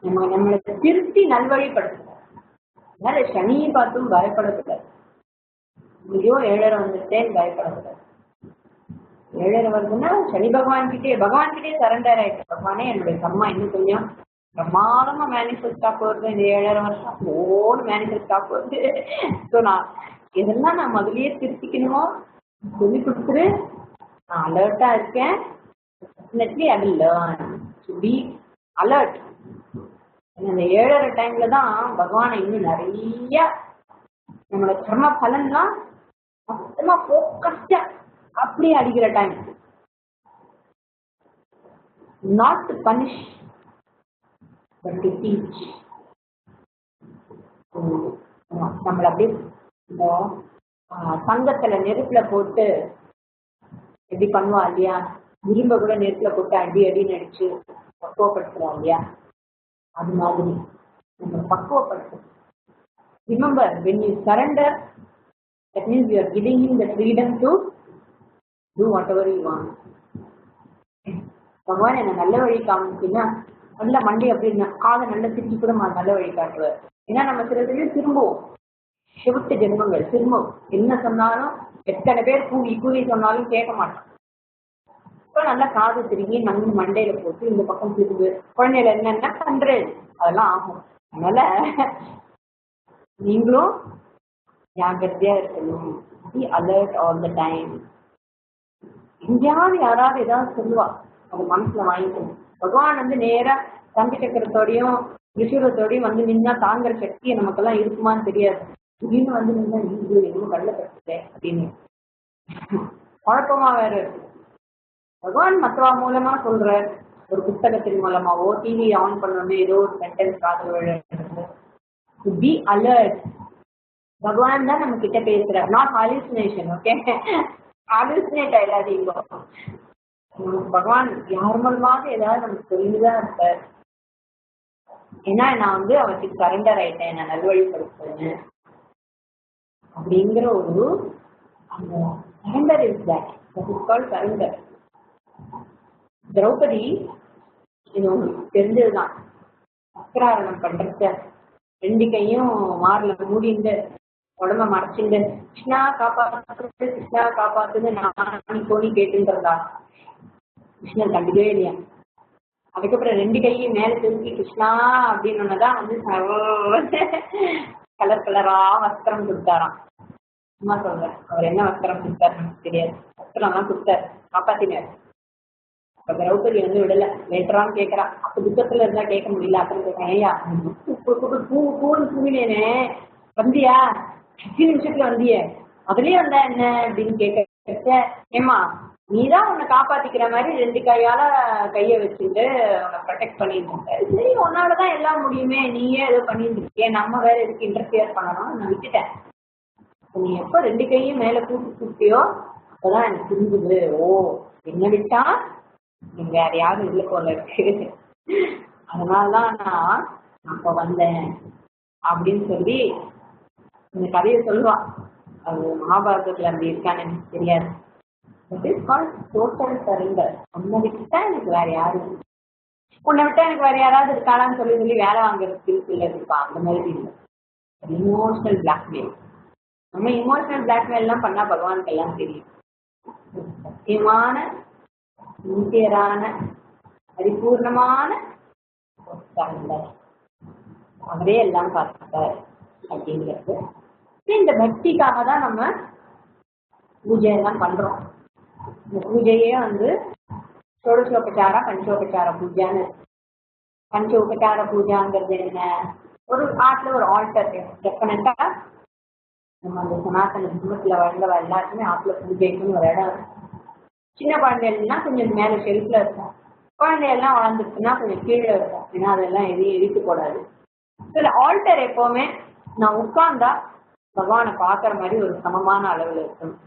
நம்மளுக்கு திருத்தி நல்வழிப்படுத்துவார். அதனால சனியை பார்த்தும் பயப்படக்கூடாது. ஐயோ 7.5 வந்துட்டேன்னு பயப்படக்கூடாது. 7.5 வருதுன்னா சனி பகவான் கிட்டே சரண்டர் ஆயிட்டு, பகவானே என்னுடைய கர்மா இன்னும் கொஞ்சம் பிரமாதமா மேனிஃபெஸ்டா போறது, இந்த 7.5 வருஷம் ஓன்னு மேனிஃபெஸ்டா போகுது. ஸோ நான் எதெல்லாம் நான் முதலியே திருத்திக்கணுமோ சொல்லி கொடுத்துரு, நான் அலர்ட்டா இருக்கேன். Definitely I will learn to be alert. இந்த 7.5 டைம்ல தான் பகவானை இன்னும் நிறைய நம்மளோட கர்ம பலன்லாம் மொத்தமா போக்கஸ்டா அப்படியே அடிக்கிற time. Not to punish but to teach. நம்மள அப்படியே இந்த தங்கத்துல நெருப்புல போட்டு எப்படி பண்ணுவா இல்லையா, இரும்ப கூட நெருப்புல போட்டு அடி அடின்னு அடிச்சு பக்குவப்படுத்துறோம் இல்லையா, அது மாதிரி நம்ம பக்குவப்படுத்தும். Remember, when you surrender, that means you are giving him the freedom to do whatever you want. பகவான் என்ன நல்ல வழி காமிச்சுன்னா நல்ல மண்டி அப்படின்னா காதை நல்ல திட்டி கூட நல்ல வழி காட்டுவார். ஏன்னா நம்ம சில பேர் திரும்புவோம், சிவத்து ஜென்மங்கள் திரும்பும். என்ன சொன்னாலும் எத்தனை பேர் கூவி கூவி சொன்னாலும் கேட்க மாட்டோம். இப்போ நல்லா காது திரும்பி நன்கு மண்டையில போட்டு இந்த பக்கம் திரும்பு, குழந்தையில என்னென்ன பண்றது அதெல்லாம் ஆகும். அதனால நீங்களும் ஜாகிரதையா இருக்கணும். Be alert all the time. எங்கேயாவது யாராவது ஏதாவது சொல்லுவா, அது மனசுல வாங்கிக்கணும். பகவான் வந்து நேரா தம்பி சக்கரத்தோடையும் ரிஷூரத்தோடையும் வந்து நின்னா தாங்குற சக்தியை நமக்கெல்லாம் இருக்குமான்னு தெரியாது. திடீர்னு வந்து நின்னா இது எதுவும் கள்ளப்பட்டுட்டேன் அப்படின்னு குழப்பமா வேற இருக்கு. பகவான் மற்றவா மூலமா சொல்ற, ஒரு புத்தகத்தின் மூலமாவோ டிவி ஆன் பண்ணணும் ஏதோ ஒரு சென்டென்ஸ் காது பி அலர்ட். பகவான் தான் நம்ம கிட்ட பேசுற, நாட் ஹாலுசினேஷன். ஓகே, ஹாலுசினேட் ஆயிடாதீங்க. பகவான் யார் மூலமாக ஏதாவது நமக்கு சொல்லிதான் இருப்பார். ஏன்னா நான் வந்து அவருக்கு சரண்டர் ஆயிட்டேன், நான் நல்வழிப்படுத்துறேன் அப்படிங்கிற ஒரு அந்த surrender is that. That is called surrender. Draupadi இது உங்களுக்கு தெரிஞ்சதுதான், அஸ்திராரணம் பண்றத 2 கையும் மார்ல மூடிண்டு உடம்ப மறைச்சுண்டு கிருஷ்ணா காப்பாத்து கிருஷ்ணா காப்பாத்துன்னு நான் கோணி கேட்டுருந்தா. கிருஷ்ணன் கண்டுக்கவே இல்லையா. அதுக்கப்புறம் 2 கையும் மேல தூக்கி கிருஷ்ணா அப்படின்னு தான் வந்து கலர் கலரா வஸ்திரம் கொடுத்தாராம். சும்மா சொல்றேன், அவர் என்ன வஸ்திரம் கொடுத்தாருன்னு தெரியாது, வஸ்திரம் தான் கொடுத்தாரு, காப்பாத்தினார். இப்ப திரௌபதி வந்து விடல, லேட்டரான்னு கேட்கறா. அப்ப துக்கத்துல இருந்தா கேட்க முடியல. அப்புறம் கேட்கறேன், ஐயா பூன்னு பூவினேனே வந்தியா, 10 நிமிஷத்துல வந்தியே, அதுலயே வந்தா என்ன அப்படின்னு கேட்க, ஏமா நீதான் உன்னை காப்பாத்திக்கிற மாதிரி 2 கையால கைய வச்சுட்டு உன்னை ப்ரொடெக்ட் பண்ணிட்டு இருக்க, சரி உன்னாலதான் எல்லாம் முடியுமே, நீயே ஏதோ பண்ணிட்டு இருக்கேன், நம்ம வேற எதுக்கு இன்டர்ஃபியர் பண்ணணும், நான் விட்டுட்டேன். நீ எப்ப 2 கையும் மேல கூட்டியோ அப்பதான் எனக்கு புரிஞ்சுது, ஓ என்ன விட்டா நீங்க வேற யாரும் இல்லை போல இருக்கு, அதனாலதான் நான் அப்ப வந்தேன் அப்படின்னு சொல்லி இந்த கதையை சொல்லுவான். அது மகாபாரதத்துல அப்படி இருக்கான்னு எனக்கு தெரியாது. Total surrender. உன்னை விட்டுட்டா எனக்கு வேற யாரும், உன்னை விட்டா எனக்கு வேற யாராவது இருக்காளான்னு சொல்லி சொல்லி வேலை வாங்குறதுக்கு இல்லை இருப்பான். அந்த மாதிரி இல்லை. Emotional blackmail. நம்ம இமோஷனல் பிளாக்மெயில் எல்லாம் பண்ணா பகவானுக்கு எல்லாம் தெரியும். சத்தியமான சின்சியரான பரிபூர்ணமான சரண்டர், அவரே எல்லாம் பார்த்துட்டார் அப்படிங்கிறது. இந்த பக்திக்காக தான் நம்ம பூஜை எல்லாம் பண்றோம். இந்த பூஜையே வந்து ஷோடசோபச்சார பஞ்சோபச்சார பூஜைன்னு. பஞ்சோபச்சார பூஜாங்கிறது என்ன, ஒரு ஆட்டுல ஒரு ஆல்டர். டெஃபினட்டா நம்ம அந்த சனாதன குடும்பத்துல வாழ்ந்தவ எல்லாருக்குமே ஆட்டுல பூஜைக்குன்னு ஒரு இடம் இருக்கும். சின்ன குழந்தைகள்னா கொஞ்சம் மேல ஷெல்ஃப்ல இருக்கும், குழந்தையெல்லாம் வளர்ந்துச்சுன்னா கொஞ்சம் கீழே இருக்கும், ஏன்னா அதெல்லாம் எதையும் இழுத்து போடாது. சில ஆல்டர் எப்பவுமே நான் உட்கார்ந்தா பகவானை பாக்குற மாதிரி ஒரு சமமான அளவுல இருக்கணும்.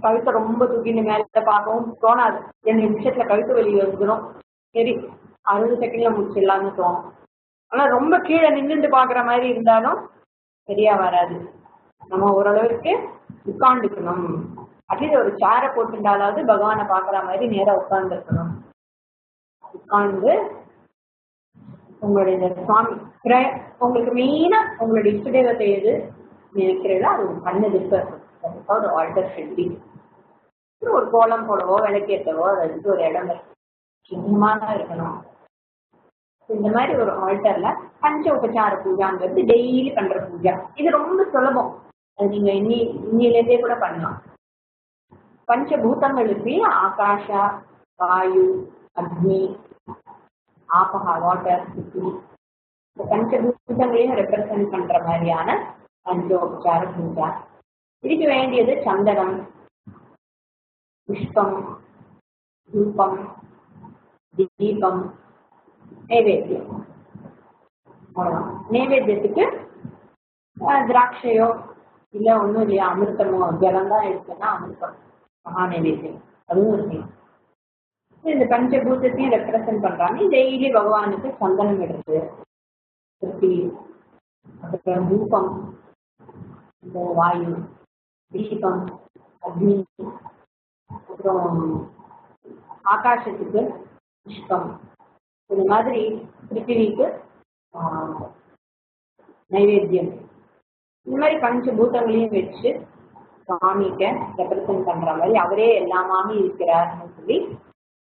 கழுத்தை ரொம்ப தூக்கிட்டு மேல பார்க்கவும் தோணாது. 2 நிமிஷத்துல கழுத்து வலி வந்துடும், சரி 60 செகண்ட்ல முடிச்சிடலாம்னு தோணும். ஆனா ரொம்ப கீழே நின்றுட்டு பாக்குற மாதிரி இருந்தாலும் சரியா வராது. நம்ம ஓரளவுக்கு உட்கார்ந்துக்கணும். அட்லீஸ்ட் ஒரு சேரை போட்டுட்டாலாவது பகவானை பாக்குற மாதிரி நேரா உட்கார்ந்து இருக்கணும். உட்கார்ந்து உங்களுடைய சுவாமி உங்களுக்கு மெயினா உங்களுடைய இஷ்ட தெய்வத்தை எது நினைக்கிறதோ அது பண்ணது ஒரு ஆல்டர் ஷெட்டி. ஒரு கோலம் போடவோ விளக்கேற்றவோ அதுக்கு ஒரு இடம் சுத்தமா தான் இருக்கணும். இந்த மாதிரி ஒரு ஆல்டர்ல பஞ்ச உபச்சார பூஜாங்கிறது டெய்லி பண்ற பூஜா. இது ரொம்ப சுலபம், அது நீங்க இன்னிலேருந்தே கூட பண்ணலாம். பஞ்சபூதங்களுக்கு ஆகாஷா, வாயு, அக்னி, ஆபகா, வாட்டர், பிருத்திவி, இந்த பஞ்சபூதங்களையும் ரெப்ரசன்ட் பண்ற மாதிரியான பஞ்சோபச்சார பூஜா. இதுக்கு வேண்டியது சந்தனம், புஷ்பம், தூபம், தீபம், நைவேத்தியம். அவ்வளவுதான். நைவேத்தியத்துக்கு திராட்சையோ இல்ல ஒண்ணும் இல்லையா அமிர்தமோ ஜலம் தான் இருக்குன்னா அமிர்தம் மகா நைவேத்தியம் அதுவும் இருக்கு. இந்த பஞ்சபூதத்தையும் ரெப்ரசன்ட் பண்றாங்க. டெய்லி பகவானுக்கு சந்தனம் எடுத்து பிருத்திவி, அப்புறம் தூபம், வாயு, தீபம், அக்னி, அப்புறம் ஆகாசத்துக்கு புஷ்பம், இந்த மாதிரி பிருத்திவிக்கு நைவேத்தியம், இந்த மாதிரி பஞ்சபூதங்களையும் வச்சு சுவாமிக்க ரெப்ரசன்ட் பண்ற மாதிரி அவரே எல்லாமாவே இருக்கிறார்னு சொல்லி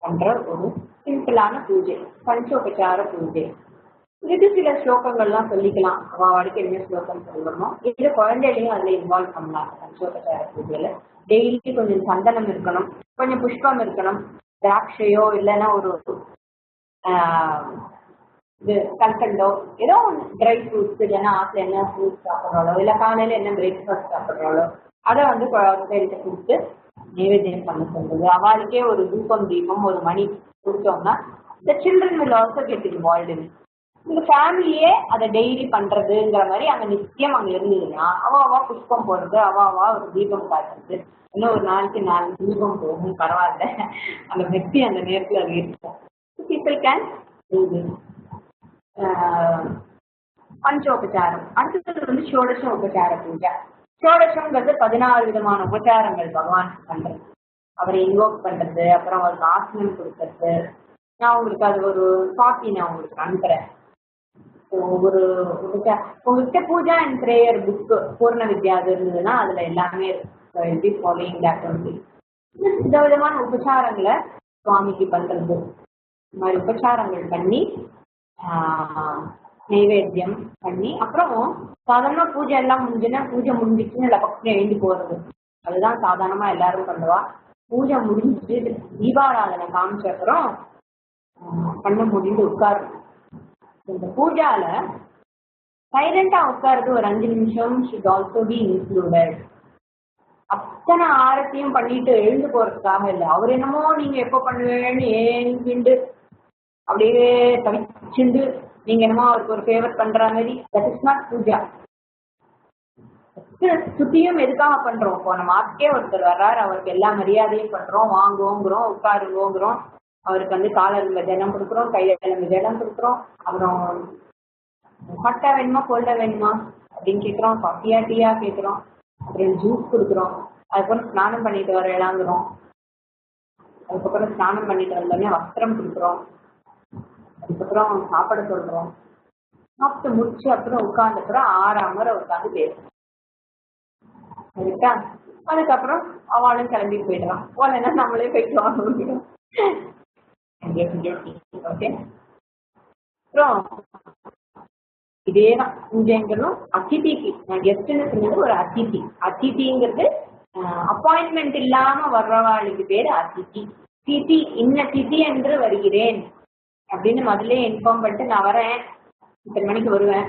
பண்ற ஒரு சிம்பிளான பூஜை, பஞ்சோபச்சார பூஜை. இதுக்கு சில ஸ்லோகங்கள்லாம் சொல்லிக்கலாம். அவளுக்கு என்ன ஸ்லோகம் சொல்லணும், இது குழந்தைகளையும் அதுல இன்வால்வ் பண்ணலாம். பஞ்சோபச்சார பூஜையில டெய்லி கொஞ்சம் சந்தனம் இருக்கணும், கொஞ்சம் புஷ்பம் இருக்கணும், திராட்சையோ இல்லைன்னா ஒரு இது கல்கண்டோ ஏதோ ஒன்று ட்ரை ஃப்ரூட்ஸ், இல்லைன்னா ஆற்றுல என்ன ஃப்ரூட்ஸ் சாப்பிட்றாலோ இல்லை காலையில என்ன பிரேக்ஃபாஸ்ட் சாப்பிட்றாலோ அதை வந்து குழந்தைகிட்ட கொடுத்து நைவேத்தியம் பண்ண சொல்றது. அவளுக்கே ஒரு தூபம் தீபம் ஒரு மணி கொடுத்தோம்னா இந்த children will also get involved. இந்த ஃபேமிலியே அதை டெய்லி பண்றதுங்கிற மாதிரி அங்க நிச்சயம் அங்க இருந்ததுன்னா அவா புஷ்பம் போடுறது, அவா ஒரு தீபம் காட்டுறது, இன்னும் ஒரு நாளைக்கு 4 தீபம் போகும், பரவாயில்ல, அந்த வெற்றி அந்த நேரத்தில் அது இருக்கும். People can do this. பஞ்சோபச்சாரம். அடுத்தது வந்து ஷோடச உபச்சார பூஜா. ஷோடசங்கிறது 16 விதமான உபச்சாரங்கள் பகவான் பண்றது, அவரை இன்வோக் பண்றது, அப்புறம் அவருக்கு ஆசனம் கொடுக்கறது. நான் உங்களுக்கு அது ஒரு காப்பி நான் உங்களுக்கு அனுப்புறேன். ஒவ்வொரு உங்ககிட்ட பூஜா அண்ட் பிரேயர் புக்கு பூர்ண வித்யா இருந்ததுன்னா அதுல எல்லாமே விதவிதமான உபச்சாரங்களை சுவாமிக்கு பண்றது. இந்த மாதிரி உபச்சாரங்கள் பண்ணி நைவேத்தியம் பண்ணி அப்புறம் சாதாரண பூஜை எல்லாம் முடிஞ்சுன்னா பூஜை முடிஞ்சிச்சுன்னு லபக்னு எழுந்து போறது, அதுதான் சாதாரணமா எல்லாரும் பண்ணுவா. பூஜை முடிஞ்சிட்டு தீபாராதனை காமிச்ச அப்புறம் கண்ணை முடிந்து உட்காரு. இந்த பூஜால சைலண்டா உட்காருது ஒரு 5 நிமிஷம் should also be included. அத்தனை ஆரத்தையும் பண்ணிட்டு எழுந்து போறதுக்காக இல்லை. அவர் என்னமோ நீங்க எப்ப பண்ணுவேன்னு ஏங்கிண்டு அப்படியே தவிச்சுண்டு நீங்க என்னமோ அவருக்கு ஒரு ஃபேவர் பண்ற மாதிரி, தட் இஸ் நாட் பூஜா. சுத்தியும் எதுக்காக பண்றோம்? இப்போ நம்ம ஆத்துக்கே ஒருத்தர் வர்றாரு, அவருக்கு எல்லா மரியாதையும் பண்றோம், வாங்குவோங்கிறோம், உட்காருவோங்கிறோம், அவருக்கு வந்து காலெலும்பு ஜலம் கொடுக்குறோம், கையெலும்பு ஜலம் கொடுக்குறோம், அப்புறம் ஹாட்டா வேணுமா கோல்டா வேணுமா அப்படின்னு கேட்குறோம், காஃபியா டீயா கேட்குறோம், அப்புறம் ஜூஸ் கொடுக்குறோம், அதுக்கப்புறம் ஸ்நானம் பண்ணிட்டு வர இளாங்குறோம், அதுக்கப்புறம் ஸ்நானம் பண்ணிட்டு வந்தோடனே வஸ்திரம் கொடுக்குறோம், அதுக்கப்புறம் சாப்பிட சொல்றோம், சாப்பிட்டு முடிச்சு அப்புறம் உட்கார்ந்துக்கிறோம், 6 முறை உட்காந்து பேசுறோம். சரிக்கா? அதுக்கப்புறம் அவளும் கிளம்பி போயிடலாம், போலன்னா நம்மளே போயிட்டு வாங்க முடியும். ஓகே, அப்புறம் இதேதான் பூஜைங்கிறதும் அதிதிக்கு. நான் கெஸ்ட்னு சொன்னது ஒரு அதிதி. அதிதிங்கிறது அப்பாயின்மெண்ட் இல்லாம வர்றவாளுக்கு பேரு அதிதி. திதி இன்ன திதி என்று வருகிறேன் அப்படின்னு முதல்ல இன்ஃபார்ம் பண்ணிட்டு நான் வரேன், இத்தனை மணிக்கு வருவேன்,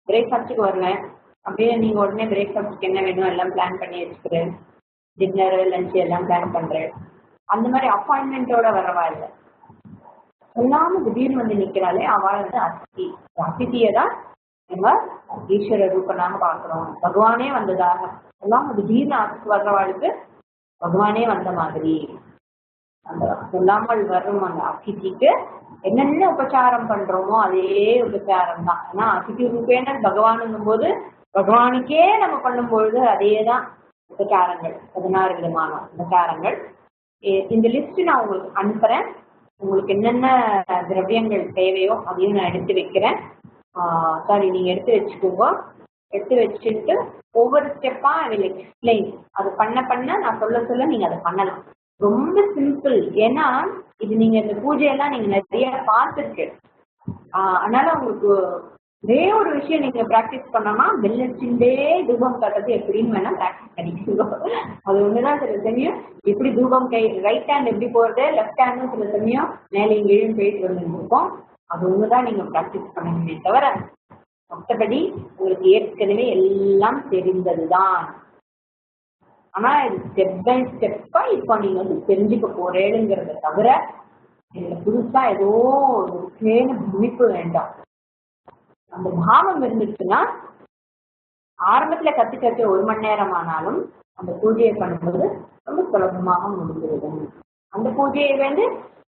பிரேக்ஃபாஸ்ட்டுக்கு வருவேன், அப்படியே நீங்க உடனே பிரேக்ஃபாஸ்ட்டுக்கு என்ன வேணும் எல்லாம் பிளான் பண்ணி வச்சுக்கிறேன், டின்னர் லஞ்சு எல்லாம் பிளான் பண்றேன். அந்த மாதிரி அப்பாயின்மெண்ட்டோட வரவா இல்லை. சொல்லாம திடீர்னு வந்து நிக்கிறாளே அவள் வந்து அதிதி. அதிதியை தான் நம்ம ஈஸ்வர ரூபனாக பார்க்கிறோம். பகவானே வந்ததாக சொல்லாம திடீர்னு ஆத்துக்கு வர்றவாளுக்கு பகவானே வந்த மாதிரி. அந்த சொல்லாமல் வரும் அந்த அதிதிக்கு என்னென்ன உபச்சாரம் பண்றோமோ அதே உபச்சாரம் தான். ஏன்னா அதிதி ரூபேன பகவானுங்கும் போது பகவானுக்கே நம்ம பண்ணும்பொழுது அதேதான் உபச்சாரங்கள். 16 விதமான உபச்சாரங்கள். இந்த லிஸ்ட் நான் உங்களுக்கு அனுப்புறேன். உங்களுக்கு என்னென்ன திரவியங்கள் தேவையோ அதையும் நான் எடுத்து வைக்கிறேன். சாரி, நீங்க எடுத்து வச்சுக்கோங்க. எடுத்து வச்சுட்டு ஒவ்வொரு ஸ்டெப்பா ஐ வில் எக்ஸ்பிளைன். அது பண்ண நான் சொல்ல நீங்க அதை பண்ணலாம். ரொம்ப சிம்பிள். ஏன்னா இது நீங்க இந்த பூஜையெல்லாம் நீங்க நிறைய பார்த்துருக்கு. அதனால உங்களுக்கு ஒரே ஒரு விஷயம் நீங்க பிராக்டிஸ் பண்ணோம்னா வெள்ளச்சிண்டே தூபம் கட்டுறது எப்படின்னு வேணா பிராக்டிஸ் பண்ணிக்கோங்க. அது ஒண்ணுதான். சில சமயம் எப்படி தூபம் கை ரைட் ஹேண்ட் எப்படி போறது, லெஃப்ட் ஹேண்டும் சில சமயம் மேலே கீழும் போயிட்டு வந்துருக்கோம். அது ஒண்ணுதான் நீங்க பிராக்டிஸ் பண்ணணுமே தவிர மற்றபடி உங்களுக்கு ஏற்கனவே எல்லாம் தெரிந்ததுதான். ஆனா இது ஸ்டெப் பை ஸ்டெப்பா இப்போ நீங்க வந்து தெரிஞ்சுக்க போறேங்கிறத தவிர இதுல புதுசா ஏதோ ஒரு பிரமிப்பு வேண்டாம். அந்த பாவம் இருந்துச்சுன்னா ஆரம்பத்துல கத்துக்க 1 மணி நேரம் ஆனாலும் அந்த பூஜையை பண்ணும்போது ரொம்ப சுலபமாக முடிஞ்சிருது. அந்த பூஜையை வந்து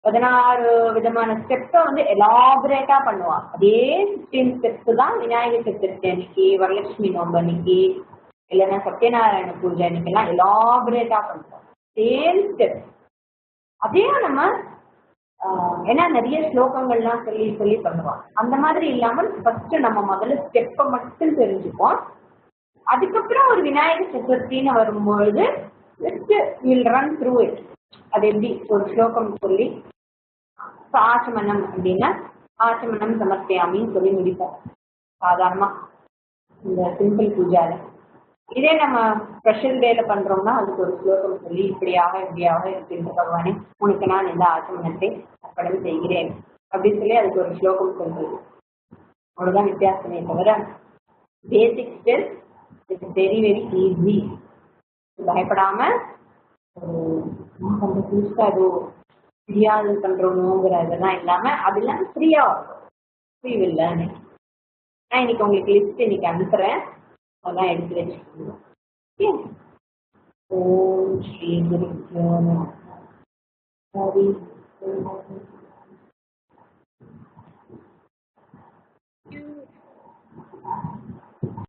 16 விதமான ஸ்டெப்பை வந்து எலாபரேட்டா பண்ணுவான். அதே 16 ஸ்டெப்ஸ் தான் விநாயகர் சதுர்த்தி அன்னைக்கு, வரலட்சுமி நோம்பு அன்னைக்கு, இல்லைன்னா சத்யநாராயண பூஜை அன்னைக்கெல்லாம் எலாபரேட்டா பண்ணுவோம். சேம் ஸ்டெப் அதே நம்ம ஏன்னா நிறைய ஸ்லோகங்கள்லாம் சொல்லி பண்ணுவோம். அந்த மாதிரி இல்லாமல் ஃபர்ஸ்ட் நம்ம முதல்ல ஸ்டெப்பை மட்டும் தெரிஞ்சுப்போம். அதுக்கப்புறம் ஒரு விநாயகர் சதுர்த்தின்னு வரும்பொழுது வில் ரன் த்ரூ இட். அது எப்படி ஒரு ஸ்லோகம் சொல்லி ஆச்சமனம் அப்படின்னா ஆச்சமனம் சமர்ப்பியாமின்னு சொல்லி முடிப்போம் சாதாரணமா இந்த சிம்பிள் பூஜால. இதே நம்ம ஸ்பெஷல் டேல பண்றோம்னா அதுக்கு ஒரு ஸ்லோகம் சொல்லி இப்படியாக இருக்கின்ற பகவானே உனக்கு நான் இந்த ஆச்சமனத்தை அர்ப்பணம் செய்கிறேன் அப்படின்னு சொல்லி அதுக்கு ஒரு ஸ்லோகம் சொல்றது. அவ்வளவுதான் வித்தியாசமே தவிர பேசிக் step it's very very easy. பயப்படாம ஒரு புதுசா ஏதோ ஃப்ரீயாது பண்றோமோங்கிற இதெல்லாம் இல்லாம அது இல்லாம ஃப்ரீயா ஃப்ரீ இல்லை. நான் இன்னைக்கு உங்களுக்கு லிஸ்ட் இன்னைக்கு அனுப்புறேன். அதெல்லாம் எடுத்து வச்சுக்கோங்க. ஓம் ஸ்ரீ குரு